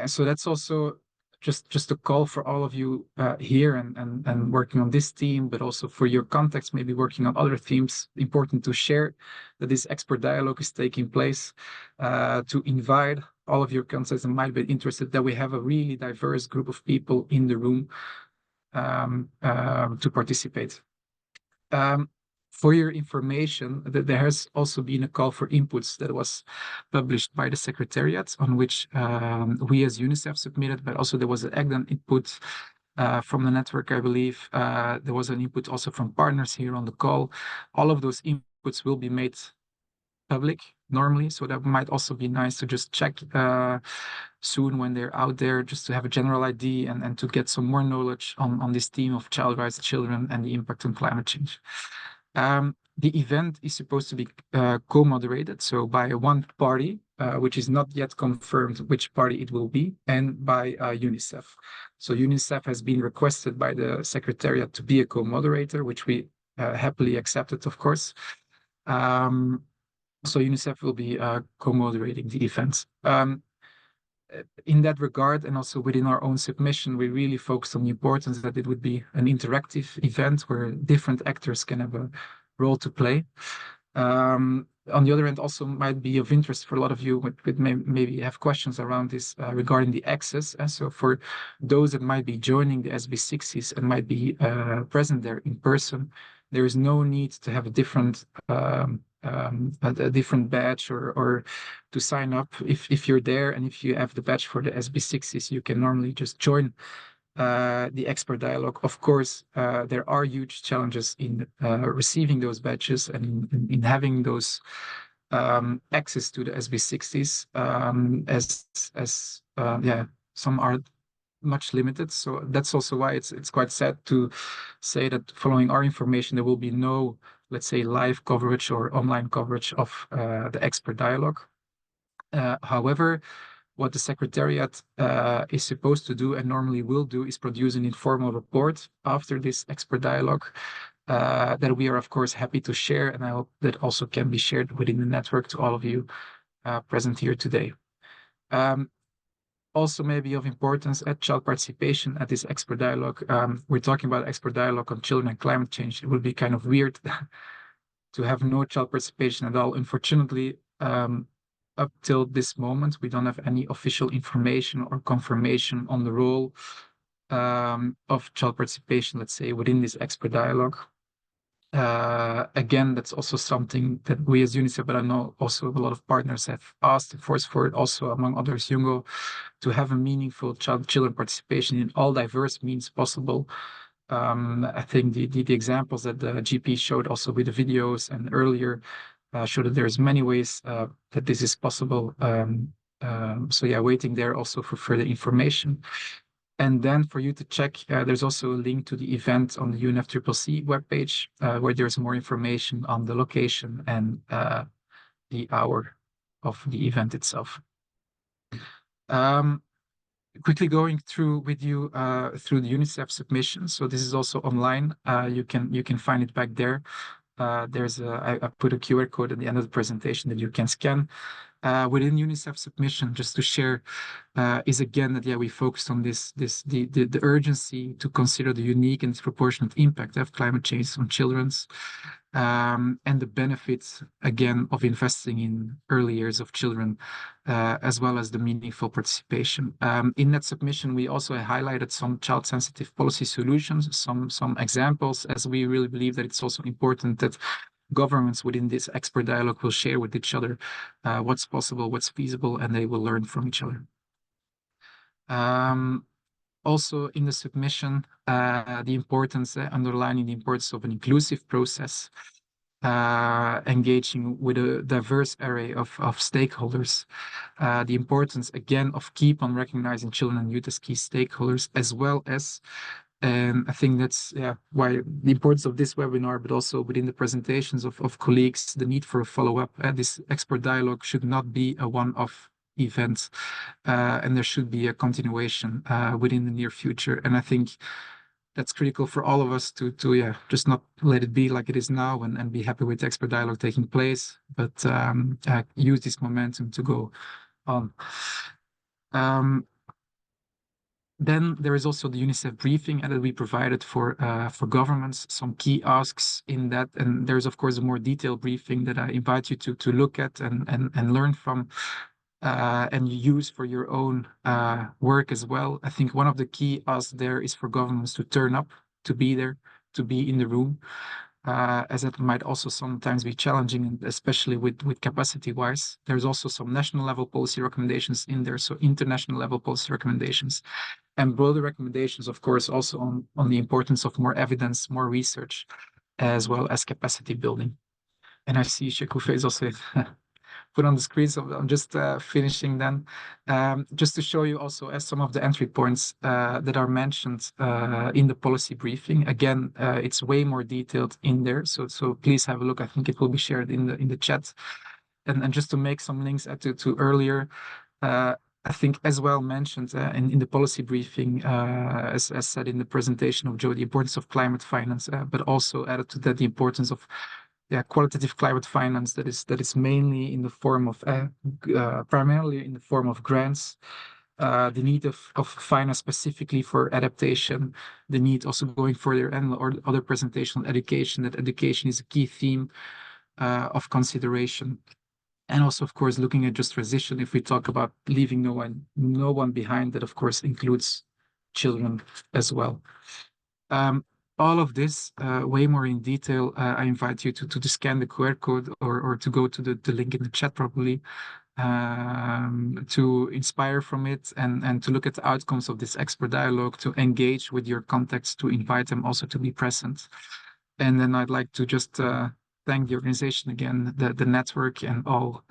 so that's also just a call for all of you here and working on this theme, but also for your contacts, maybe working on other themes. Important to share that this expert dialogue is taking place, to invite all of your contacts that might be interested, that we have a really diverse group of people in the room to participate. For your information, there has also been a call for inputs that was published by the Secretariat, on which we as UNICEF submitted, but also there was an EGDAN input from the network, I believe. There was an input also from partners here on the call. All of those inputs will be made public normally, so that might also be nice to just check soon when they're out there, just to have a general idea and to get some more knowledge on this theme of child rights, children, and the impact on climate change. The event is supposed to be co-moderated, so by one party, which is not yet confirmed which party it will be, and by UNICEF. So UNICEF has been requested by the Secretariat to be a co-moderator, which we happily accepted, of course. So UNICEF will be co-moderating the event. In that regard, and also within our own submission, we really focused on the importance that it would be an interactive event where different actors can have a role to play. On the other hand, also might be of interest for a lot of you with maybe have questions around this regarding the access. And so for those that might be joining the SB60s and might be present there in person, there is no need to have a different badge or to sign up. If you're there and if you have the badge for the SB60s, you can normally just join the expert dialogue. Of course, there are huge challenges in receiving those badges and in having those access to the SB60s, some are much limited. So that's also why it's quite sad to say that following our information, there will be no, let's say, live coverage or online coverage of the expert dialogue. However, what the Secretariat is supposed to do and normally will do is produce an informal report after this expert dialogue that we are, of course, happy to share. And I hope that also can be shared within the network to all of you present here today. Also maybe of importance at child participation at this expert dialogue. We're talking about expert dialogue on children and climate change. It would be kind of weird to have no child participation at all. Unfortunately, up till this moment, we don't have any official information or confirmation on the role of child participation, let's say, within this expert dialogue. Again, that's also something that we as UNICEF, but I know also a lot of partners have asked and forced for it, also among others, Jungo, to have a meaningful children participation in all diverse means possible. I think the examples that the GP showed also with the videos and earlier show that there's many ways that this is possible. So yeah, waiting there also for further information. And then for you to check, there's also a link to the event on the UNFCCC webpage, where there's more information on the location and the hour of the event itself. Quickly going through with you through the UNICEF submission. So this is also online. You can find it back there. There's I put a QR code at the end of the presentation that you can scan. Within UNICEF submission, just to share, is again that we focused on the urgency to consider the unique and disproportionate impact of climate change on children's and the benefits again of investing in early years of children, as well as the meaningful participation. In that submission, we also highlighted some child-sensitive policy solutions, some examples, as we really believe that it's also important that governments within this expert dialogue will share with each other what's possible, what's feasible, and they will learn from each other. Also in the submission, the importance, underlining the importance of an inclusive process, engaging with a diverse array of stakeholders, the importance again of keep on recognizing children and youth as key stakeholders, as well as I think that's why the importance of this webinar, but also within the presentations of colleagues, the need for a follow-up. This expert dialogue should not be a one-off event, and there should be a continuation within the near future. And I think that's critical for all of us to just not let it be like it is now and be happy with the expert dialogue taking place, but use this momentum to go on. Then there is also the UNICEF briefing that we provided for governments, some key asks in that. And there's, of course, a more detailed briefing that I invite you to look at and learn from and use for your own work as well. I think one of the key asks there is for governments to turn up, to be there, to be in the room, as it might also sometimes be challenging, especially with capacity-wise. There's also some national level policy recommendations in there, so international level policy recommendations. And broader recommendations, of course, also on the importance of more evidence, more research, as well as capacity building. And I see Shekufe is also put on the screen, so I'm just finishing then. Just to show you also as some of the entry points that are mentioned in the policy briefing. Again, it's way more detailed in there, so please have a look. I think it will be shared in the chat. And just to make some links to earlier, I think as well mentioned in the policy briefing, as said in the presentation of Joe, the importance of climate finance, but also added to that the importance of qualitative climate finance that is mainly in the form of primarily in the form of grants, the need of finance specifically for adaptation, the need also going further and or other presentation on education, that education is a key theme of consideration. And also, of course, looking at just transition, if we talk about leaving no one behind, that of course includes children as well. All of this way more in detail, I invite you to scan the QR code or to go to the link in the chat probably to inspire from it and to look at the outcomes of this expert dialogue, to engage with your contacts, to invite them also to be present. And then I'd like to just thank the organization again, the network and all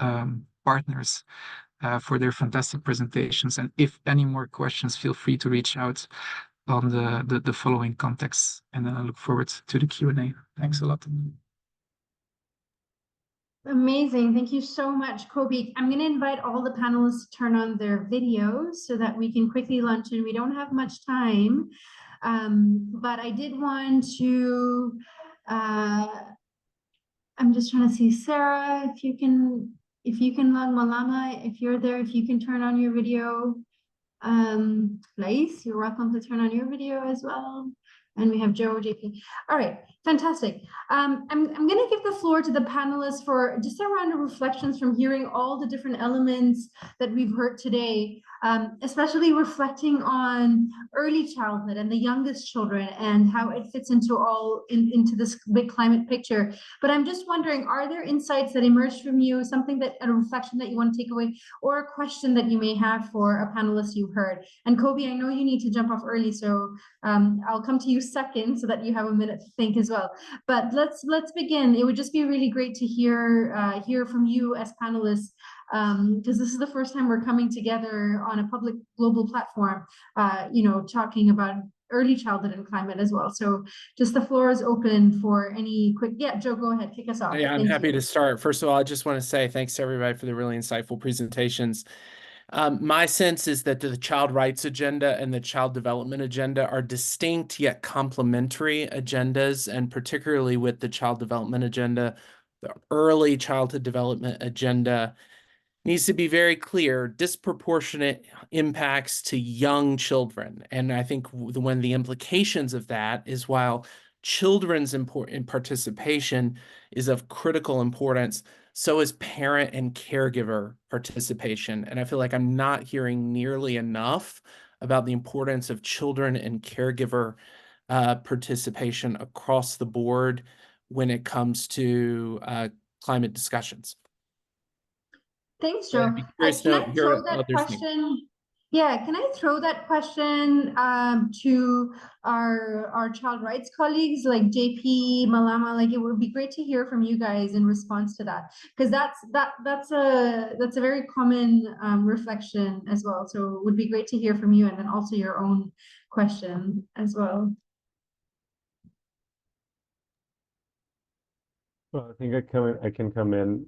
partners for their fantastic presentations. And if any more questions, feel free to reach out on the following contexts. And then I look forward to the Q&A. Thanks a lot. Amazing. Thank you so much, Kobe. I'm going to invite all the panelists to turn on their videos so that we can quickly launch in. We don't have much time, but I did want to I'm just trying to see Sarah, if you can log Malama, if you're there, if you can turn on your video. Lais, you're welcome to turn on your video as well. And we have Joe, JP. All right, fantastic. I'm going to give the floor to the panelists for just a round of reflections from hearing all the different elements that we've heard today, especially reflecting on early childhood and the youngest children and how it fits into this big climate picture. But I'm just wondering, are there insights that emerged from you, a reflection that you want to take away, or a question that you may have for a panelist you've heard? And Kobe, I know you need to jump off early, so I'll come to you second so that you have a minute to think as well. But let's begin. It would just be really great to hear from you as panelists, because this is the first time we're coming together on a public global platform, talking about early childhood and climate as well. So just the floor is open for any quick, Joe, go ahead, kick us off. Yeah, I'm happy to start. First of all, I just want to say thanks to everybody for the really insightful presentations. My sense is that the child rights agenda and the child development agenda are distinct yet complementary agendas, and particularly with the child development agenda, the early childhood development agenda needs to be very clear, disproportionate impacts to young children. And I think when the implications of that is while children's important participation is of critical importance, so is parent and caregiver participation. And I feel like I'm not hearing nearly enough about the importance of children and caregiver participation across the board when it comes to climate discussions. Thanks, Joe. Can I throw that question? Yeah, can I throw that question to our child rights colleagues like JP, Malama? Like, it would be great to hear from you guys in response to that, because that's a very common reflection as well. So it would be great to hear from you, and then also your own question as well. Well, I think I can come in.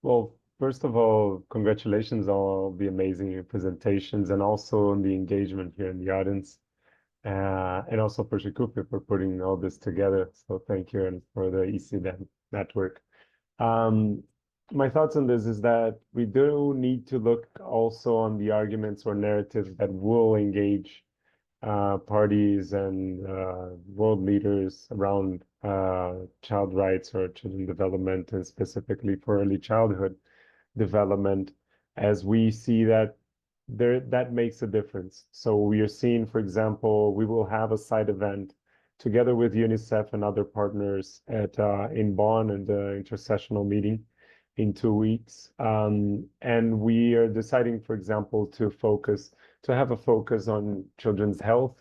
Well, first of all, congratulations on all the amazing presentations and also on the engagement here in the audience. And also for Shekufe for putting all this together. So thank you, and for the EC network. my thoughts on this is that we do need to look also on the arguments or narratives that will engage parties and world leaders around child rights or children development, and specifically for early childhood development, as we see that that makes a difference. So we are seeing, for example, we will have a side event together with UNICEF and other partners at in Bonn in the intersessional meeting in 2 weeks. And we are deciding, for example, to have a focus on children's health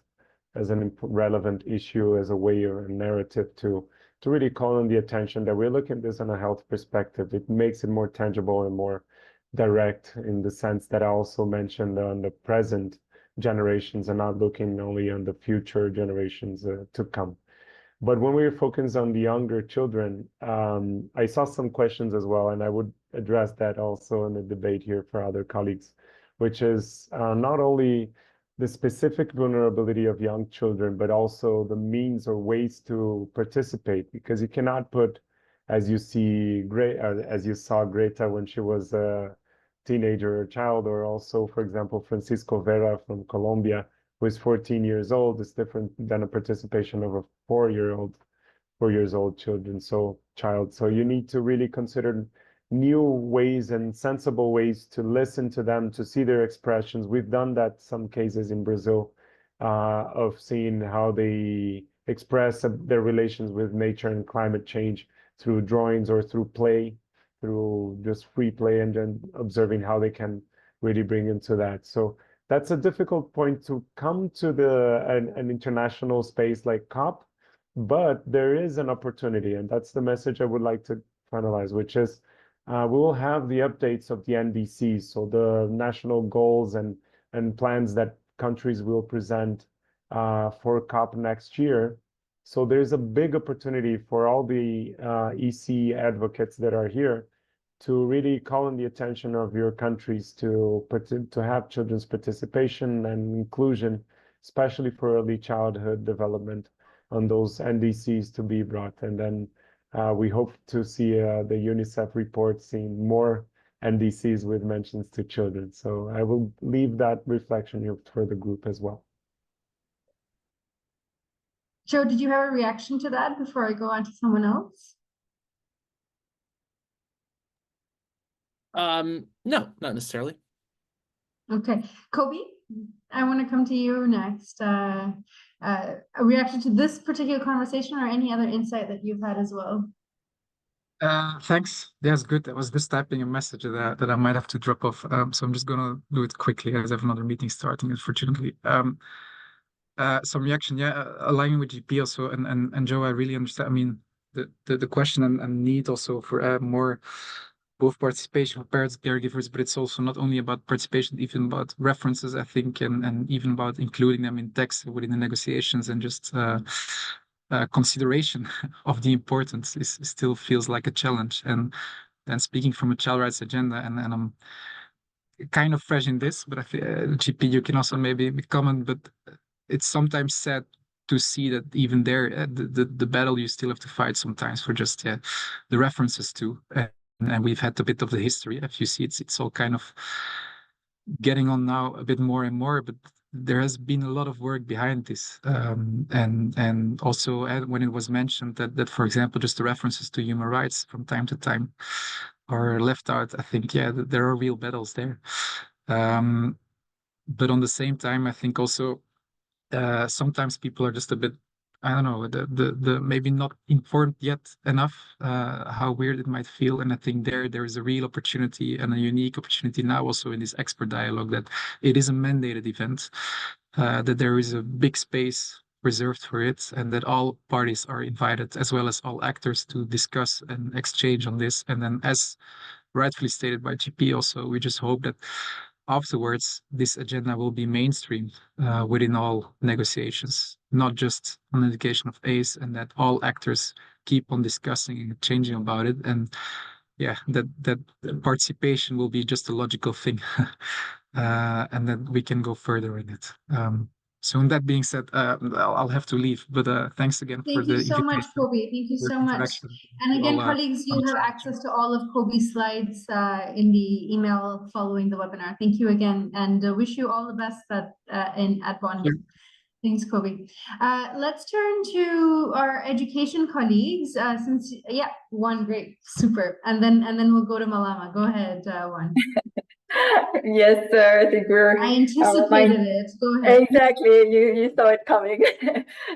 as an relevant issue, as a way or a narrative to really call on the attention that we're looking at this on a health perspective. It makes it more tangible and more direct, in the sense that I also mentioned on the present generations and not looking only on the future generations to come. But when we focus on the younger children, I saw some questions as well, and I would address that also in the debate here for other colleagues, which is not only the specific vulnerability of young children, but also the means or ways to participate, because you cannot put, as you saw Greta when she was a teenager or child, or also, for example, Francisco Vera from Colombia, who is 14 years old, is different than a participation of a 4 years old child. So you need to really consider new ways and sensible ways to listen to them, to see their expressions. We've done that some cases in Brazil, of seeing how they express their relations with nature and climate change through drawings or through play, through just free play, and then observing how they can really bring into that. So that's a difficult point to come to an international space like COP, but there is an opportunity, and that's the message I would like to finalize, which is we will have the updates of the NDCs, so the national goals and plans that countries will present for COP next year. So there's a big opportunity for all the EC advocates that are here to really call on the attention of your countries to have children's participation and inclusion, especially for early childhood development, on those NDCs to be brought. And then we hope to see the UNICEF report seeing more NDCs with mentions to children. So I will leave that reflection here for the group as well. Joe, did you have a reaction to that before I go on to someone else? No, not necessarily. Okay, Kobe, I want to come to you next. A reaction to this particular conversation, or any other insight that you've had as well? Thanks. That's good. I was just typing a message that I might have to drop off. So I'm just gonna do it quickly, as I have another meeting starting, unfortunately. Some reaction, aligning with GP also, and Joe, I really understand. I mean, the question and need also for more both participation for parents, caregivers, but it's also not only about participation, even about references, I think, and even about including them in text within the negotiations, and just consideration of the importance still feels like a challenge. And then speaking from a child rights agenda, and I'm kind of fresh in this, but I feel, GP, you can also maybe comment, but it's sometimes sad to see that even there, the battle you still have to fight sometimes for just the references to, and we've had a bit of the history. If you see, it's all kind of getting on now a bit more and more, but there has been a lot of work behind this, and also when it was mentioned that for example, just the references to human rights from time to time are left out, I think there are real battles there. But on the same time, I think also sometimes people are just a bit, I don't know, the maybe not informed yet enough how weird it might feel. And I think there is a real opportunity, and a unique opportunity now also in this expert dialogue, that it is a mandated event, that there is a big space reserved for it, and that all parties are invited, as well as all actors, to discuss and exchange on this. And then, as rightfully stated by GP also, we just hope that afterwards this agenda will be mainstreamed within all negotiations, not just on the indication of ACE, and that all actors keep on discussing and changing about it. And that participation will be just a logical thing, and that we can go further in it. So that being said, I'll have to leave, but thanks again for Thank the you so much, invitation, Kobe. Thank you for so the much. introduction. And again, All, colleagues, you'll have access to all of Kobe's slides in the email following the webinar. Thank you again, and wish you all the best at Bonn. Sure. Thanks, Kobe. Let's turn to our education colleagues. Juan, great, super. And then we'll go to Malama. Go ahead, Juan. Yes, sir. I think I anticipated it. Go ahead. Exactly. You saw it coming.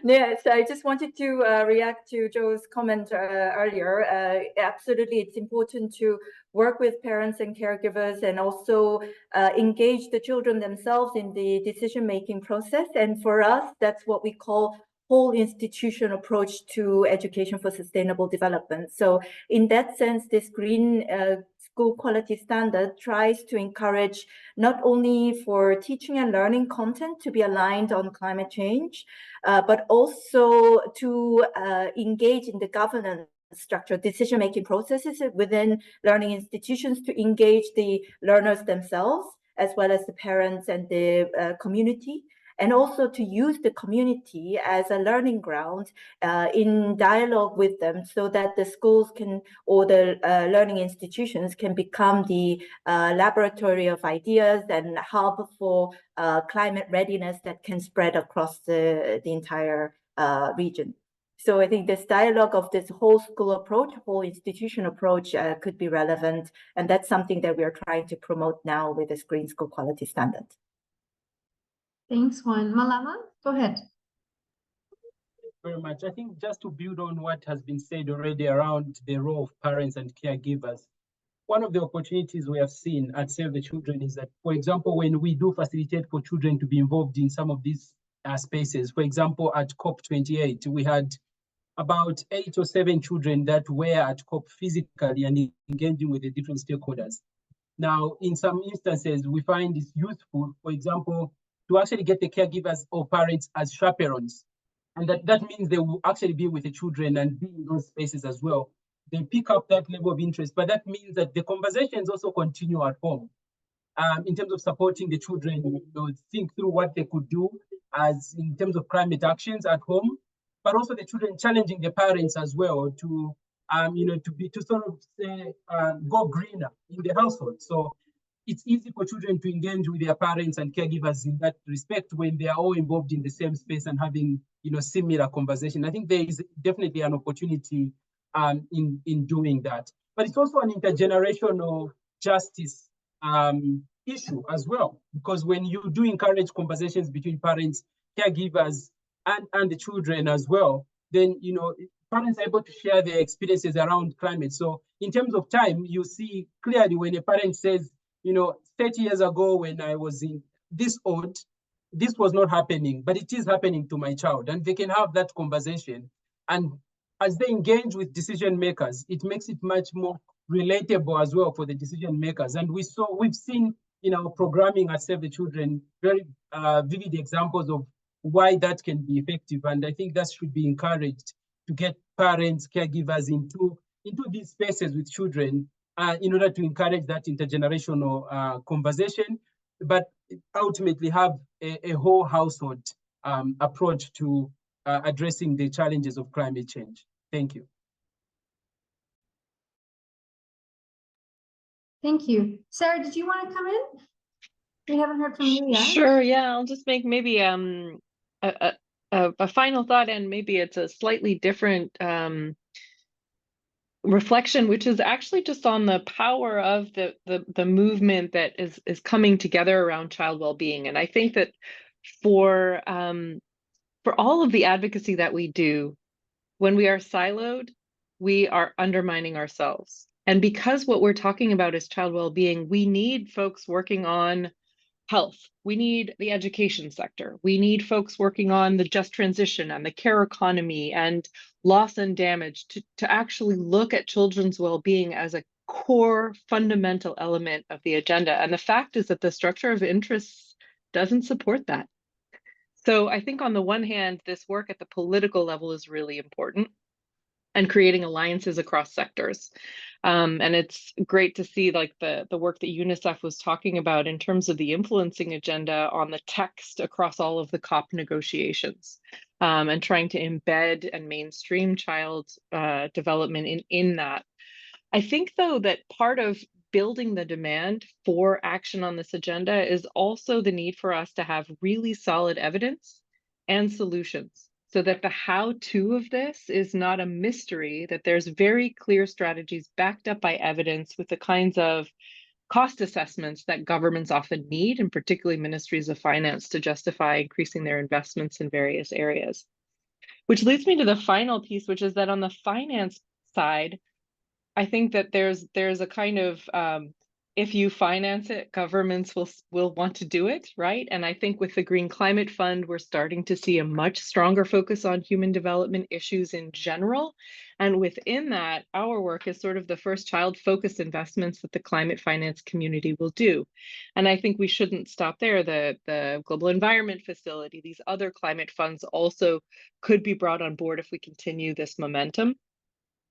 Yes, I just wanted to react to Joe's comment earlier. Absolutely, it's important to work with parents and caregivers and also engage the children themselves in the decision-making process. And for us, that's what we call whole institution approach to education for sustainable development. So in that sense, this green school quality standard tries to encourage not only for teaching and learning content to be aligned on climate change, but also to engage in the governance structure, decision-making processes within learning institutions to engage the learners themselves, as well as the parents and the community, and also to use the community as a learning ground in dialogue with them so that the schools can, or the learning institutions can become the laboratory of ideas and hub for climate readiness that can spread across the entire region. So I think this dialogue of this whole school approach, whole institution approach could be relevant. And that's something that we are trying to promote now with this Green School Quality Standard. Thanks, Juan. Malama, go ahead. Very much. I think just to build on what has been said already around the role of parents and caregivers, one of the opportunities we have seen at Save the Children is that, for example, when we do facilitate for children to be involved in some of these spaces, for example, at COP28, we had about 8 or 7 children that were at COP physically and engaging with the different stakeholders. Now, in some instances, we find it's useful, for example, to actually get the caregivers or parents as chaperones. And that means they will actually be with the children and be in those spaces as well. They pick up that level of interest, but that means that the conversations also continue at home in terms of supporting the children, think through what they could do as in terms of climate actions at home, but also the children challenging the parents as well to sort of say, go greener in the household. So it's easy for children to engage with their parents and caregivers in that respect when they are all involved in the same space and having similar conversation. I think there is definitely an opportunity in doing that. But it's also an intergenerational justice issue as well, because when you do encourage conversations between parents, caregivers, and the children as well, then parents are able to share their experiences around climate. So in terms of time, you see clearly when a parent says, 30 years ago when I was in this old, this was not happening, but it is happening to my child. And they can have that conversation. And as they engage with decision makers, it makes it much more relatable as well for the decision makers. And we've seen in our programming at Save the Children very vivid examples of why that can be effective. And I think that should be encouraged to get parents, caregivers into these spaces with children in order to encourage that intergenerational conversation, but ultimately have a whole household approach to addressing the challenges of climate change. Thank you. Thank you. Sarah, did you want to come in? We haven't heard from you yet. Sure, yeah, I'll just make maybe a final thought, and maybe it's a slightly different reflection, which is actually just on the power of the movement that is coming together around child well-being. And I think that for all of the advocacy that we do, when we are siloed, we are undermining ourselves. And because what we're talking about is child well-being, we need folks working on health. We need the education sector. We need folks working on the just transition and the care economy and loss and damage to actually look at children's well-being as a core fundamental element of the agenda. And the fact is that the structure of interests doesn't support that. So I think on the one hand, this work at the political level is really important. and creating alliances across sectors. And it's great to see like the work that UNICEF was talking about in terms of the influencing agenda on the text across all of the COP negotiations, and trying to embed and mainstream child development in that. I think, though, that part of building the demand for action on this agenda is also the need for us to have really solid evidence and solutions, so that the how-to of this is not a mystery, that there's very clear strategies backed up by evidence with the kinds of cost assessments that governments often need, and particularly ministries of finance, to justify increasing their investments in various areas. Which leads me to the final piece, which is that on the finance side, I think that there's a kind of if you finance it, governments will want to do it, right? And I think with the Green Climate Fund, we're starting to see a much stronger focus on human development issues in general. And within that, our work is sort of the first child-focused investments that the climate finance community will do. And I think we shouldn't stop there. The Global Environment Facility, these other climate funds also could be brought on board if we continue this momentum.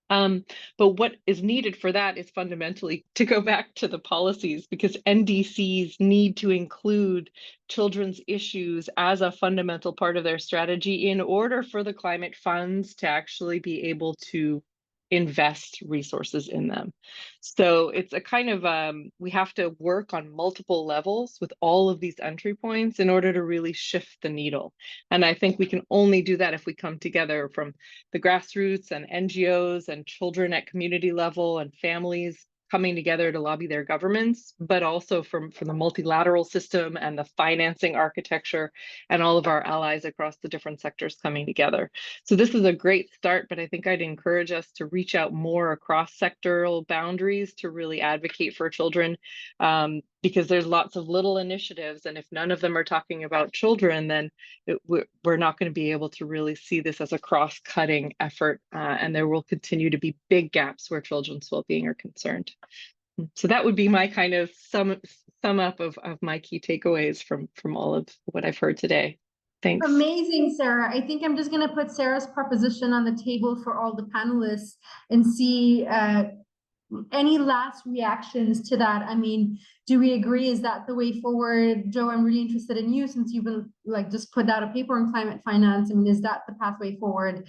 But what is needed for that is fundamentally to go back to the policies, because NDCs need to include children's issues as a fundamental part of their strategy in order for the climate funds to actually be able to invest resources in them. So it's a kind of, we have to work on multiple levels with all of these entry points in order to really shift the needle. And I think we can only do that if we come together from the grassroots and NGOs and children at community level and families coming together to lobby their governments, but also from the multilateral system and the financing architecture and all of our allies across the different sectors coming together. So this is a great start, but I think I'd encourage us to reach out more across sectoral boundaries to really advocate for children, because there's lots of little initiatives, and if none of them are talking about children, then we're not going to be able to really see this as a cross-cutting effort, and there will continue to be big gaps where children's well-being are concerned. So that would be my kind of sum up of my key takeaways from all of what I've heard today. Thanks. Amazing, Sarah. I think I'm just going to put Sarah's proposition on the table for all the panelists and see any last reactions to that. I mean, do we agree? Is that the way forward? Joe, I'm really interested in you, since you've been like just put out a paper on climate finance. I mean, is that the pathway forward?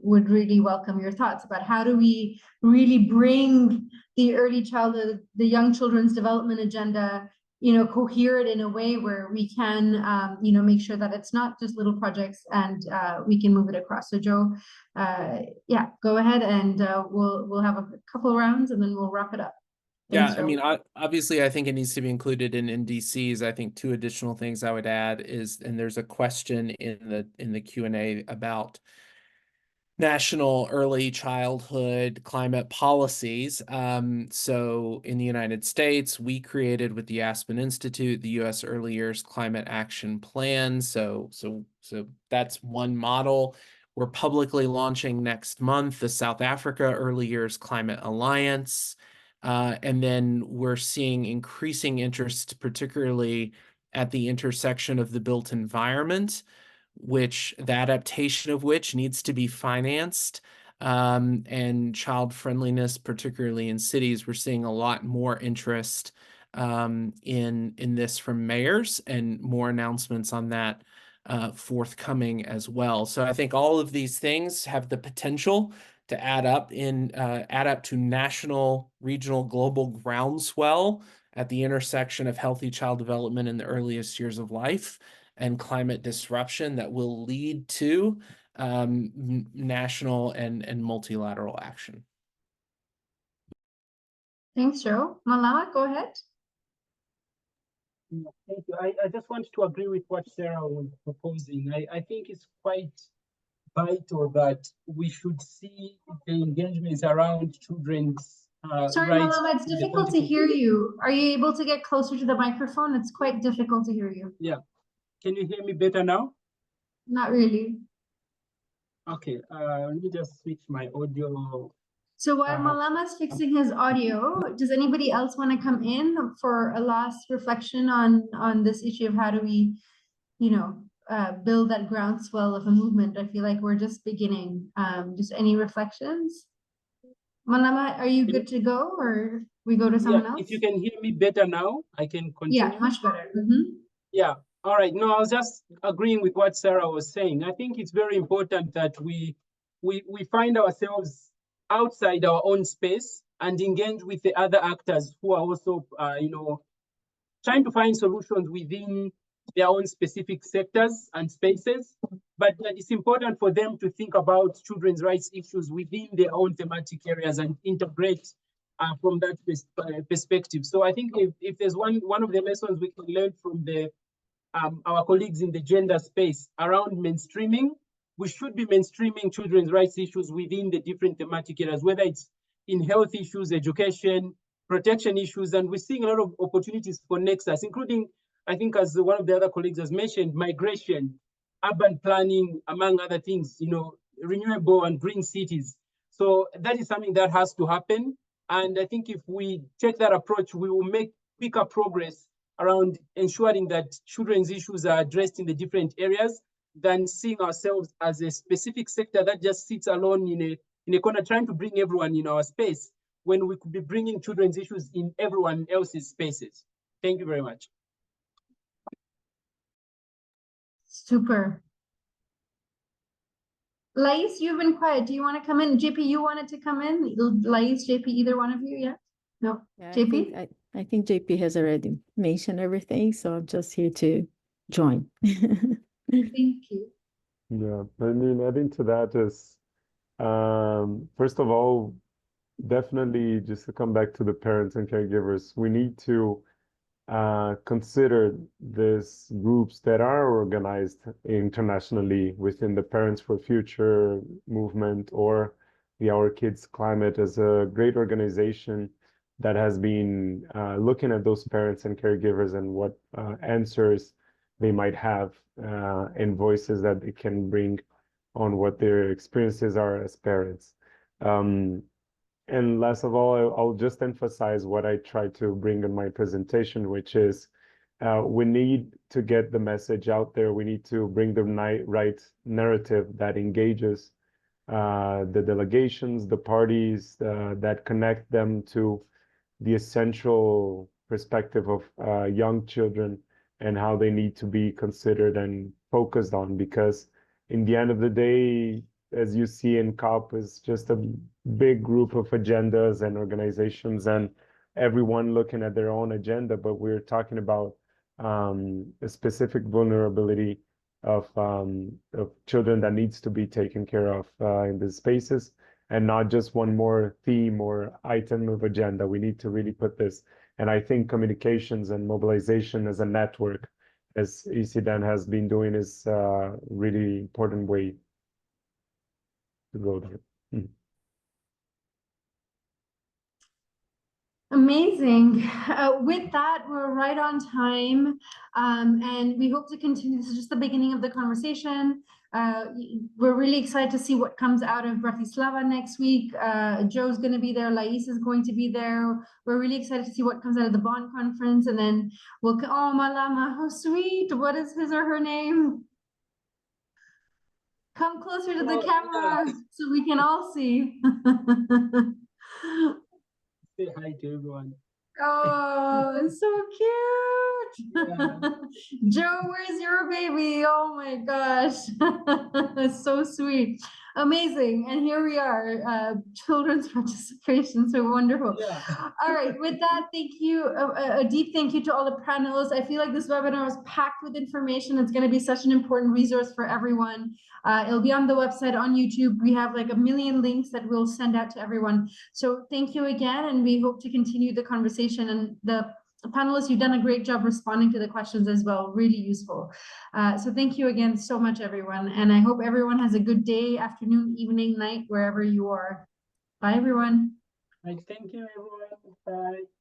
Would really welcome your thoughts about how do we really bring the early childhood, the young children's development agenda, you know, cohere it in a way where we can, you know, make sure that it's not just little projects, and we can move it across. So Joe, yeah, go ahead, and we'll have a couple rounds and then we'll wrap it up. Thanks, Yeah, Joe. I mean, obviously, I think it needs to be included in NDCs. I think two additional things I would add is, and there's a question in the Q&A about national early childhood climate policies. So in the United States, we created with the Aspen Institute, the U.S. Early Years Climate Action Plan. So that's one model. We're publicly launching next month the South Africa Early Years Climate Alliance. And then we're seeing increasing interest, particularly at the intersection of the built environment, which the adaptation of which needs to be financed, and child friendliness, particularly in cities. We're seeing a lot more interest in this from mayors, and more announcements on that forthcoming as well. So I think all of these things have the potential to add up to national, regional, global groundswell at the intersection of healthy child development in the earliest years of life and climate disruption that will lead to national and multilateral action. Thanks, Joe. Malala, go ahead. Thank you. I just want to agree with what Sarah was proposing. I think it's quite vital that we should see the engagements around children's Sorry, rights. Malala, it's difficult to hear you. Are you able to get closer to the microphone? It's quite difficult to hear you. Yeah. Can you hear me better now? Not really. Okay, let me just switch my audio. So while Malama's fixing his audio, does anybody else want to come in for a last reflection on this issue of how do we, you know, build that groundswell of a movement. I feel like we're just beginning. Just any reflections? Malama, are you good to go, or we go to someone else? If you can hear me better now, I can continue. Yeah, much better. Yeah. All right. No, I was just agreeing with what Sarah was saying. I think it's very important that we find ourselves outside our own space and engage with the other actors who are also, trying to find solutions within their own specific sectors and spaces. But it's important for them to think about children's rights issues within their own thematic areas and integrate from that perspective. So I think if there's one of the lessons we can learn from our colleagues in the gender space around mainstreaming, we should be mainstreaming children's rights issues within the different thematic areas, whether it's in health issues, education, protection issues, and we're seeing a lot of opportunities for nexus, including, I think, as one of the other colleagues has mentioned, migration, urban planning, among other things, renewable and green cities. So that is something that has to happen. And I think if we take that approach, we will make quicker progress around ensuring that children's issues are addressed in the different areas than seeing ourselves as a specific sector that just sits alone in a corner trying to bring everyone in our space, when we could be bringing children's issues in everyone else's spaces. Thank you very much. Super. Lais, you've been quiet. Do you want to come in? JP, you wanted to come in? Lais, JP, either one of you? Yeah? No? Yeah, JP? I think JP has already mentioned everything, so I'm just here to join. Thank you. Yeah, I mean, adding to that is, first of all, definitely just to come back to the parents and caregivers, we need to consider these groups that are organized internationally within the Parents for Future movement or the Our Kids Climate as a great organization that has been looking at those parents and caregivers and what answers they might have and voices that they can bring on what their experiences are as parents. And last of all, I'll just emphasize what I tried to bring in my presentation, which is we need to get the message out there. We need to bring the right narrative that engages the delegations, the parties, that connect them to the essential perspective of young children and how they need to be considered and focused on, because in the end of the day, as you see in COP, is just a big group of agendas and organizations and everyone looking at their own agenda, but we're talking about a specific vulnerability of children that needs to be taken care of in these spaces, and not just one more theme or item of agenda. We need to really put this, and I think communications and mobilization as a network, as ECDAN has been doing, is a really important way to go there. Amazing. With that, we're right on time, and we hope to continue. This is just the beginning of the conversation. We're really excited to see what comes out of Bratislava next week. Joe's going to be there. Lais is going to be there. We're really excited to see what comes out of the Bonn conference, and then we'll. Oh, Malama, how sweet! What is his or her name? Come closer to the camera so we can all see. Say hi to everyone. Oh, so cute. Yeah. Joe, where's your baby? Oh my gosh. So sweet. Amazing. And here we are, children's participation. So wonderful. Yeah. All right. With that, thank you. A deep thank you to all the panelists. I feel like this webinar was packed with information. It's going to be such an important resource for everyone. It'll be on the website, on YouTube. We have like a million links that we'll send out to everyone. So thank you again, and we hope to continue the conversation. And the panelists, you've done a great job responding to the questions as well. Really useful. So thank you again so much, everyone. And I hope everyone has a good day, afternoon, evening, night, wherever you are. Bye, everyone. Thank you, everyone. Bye.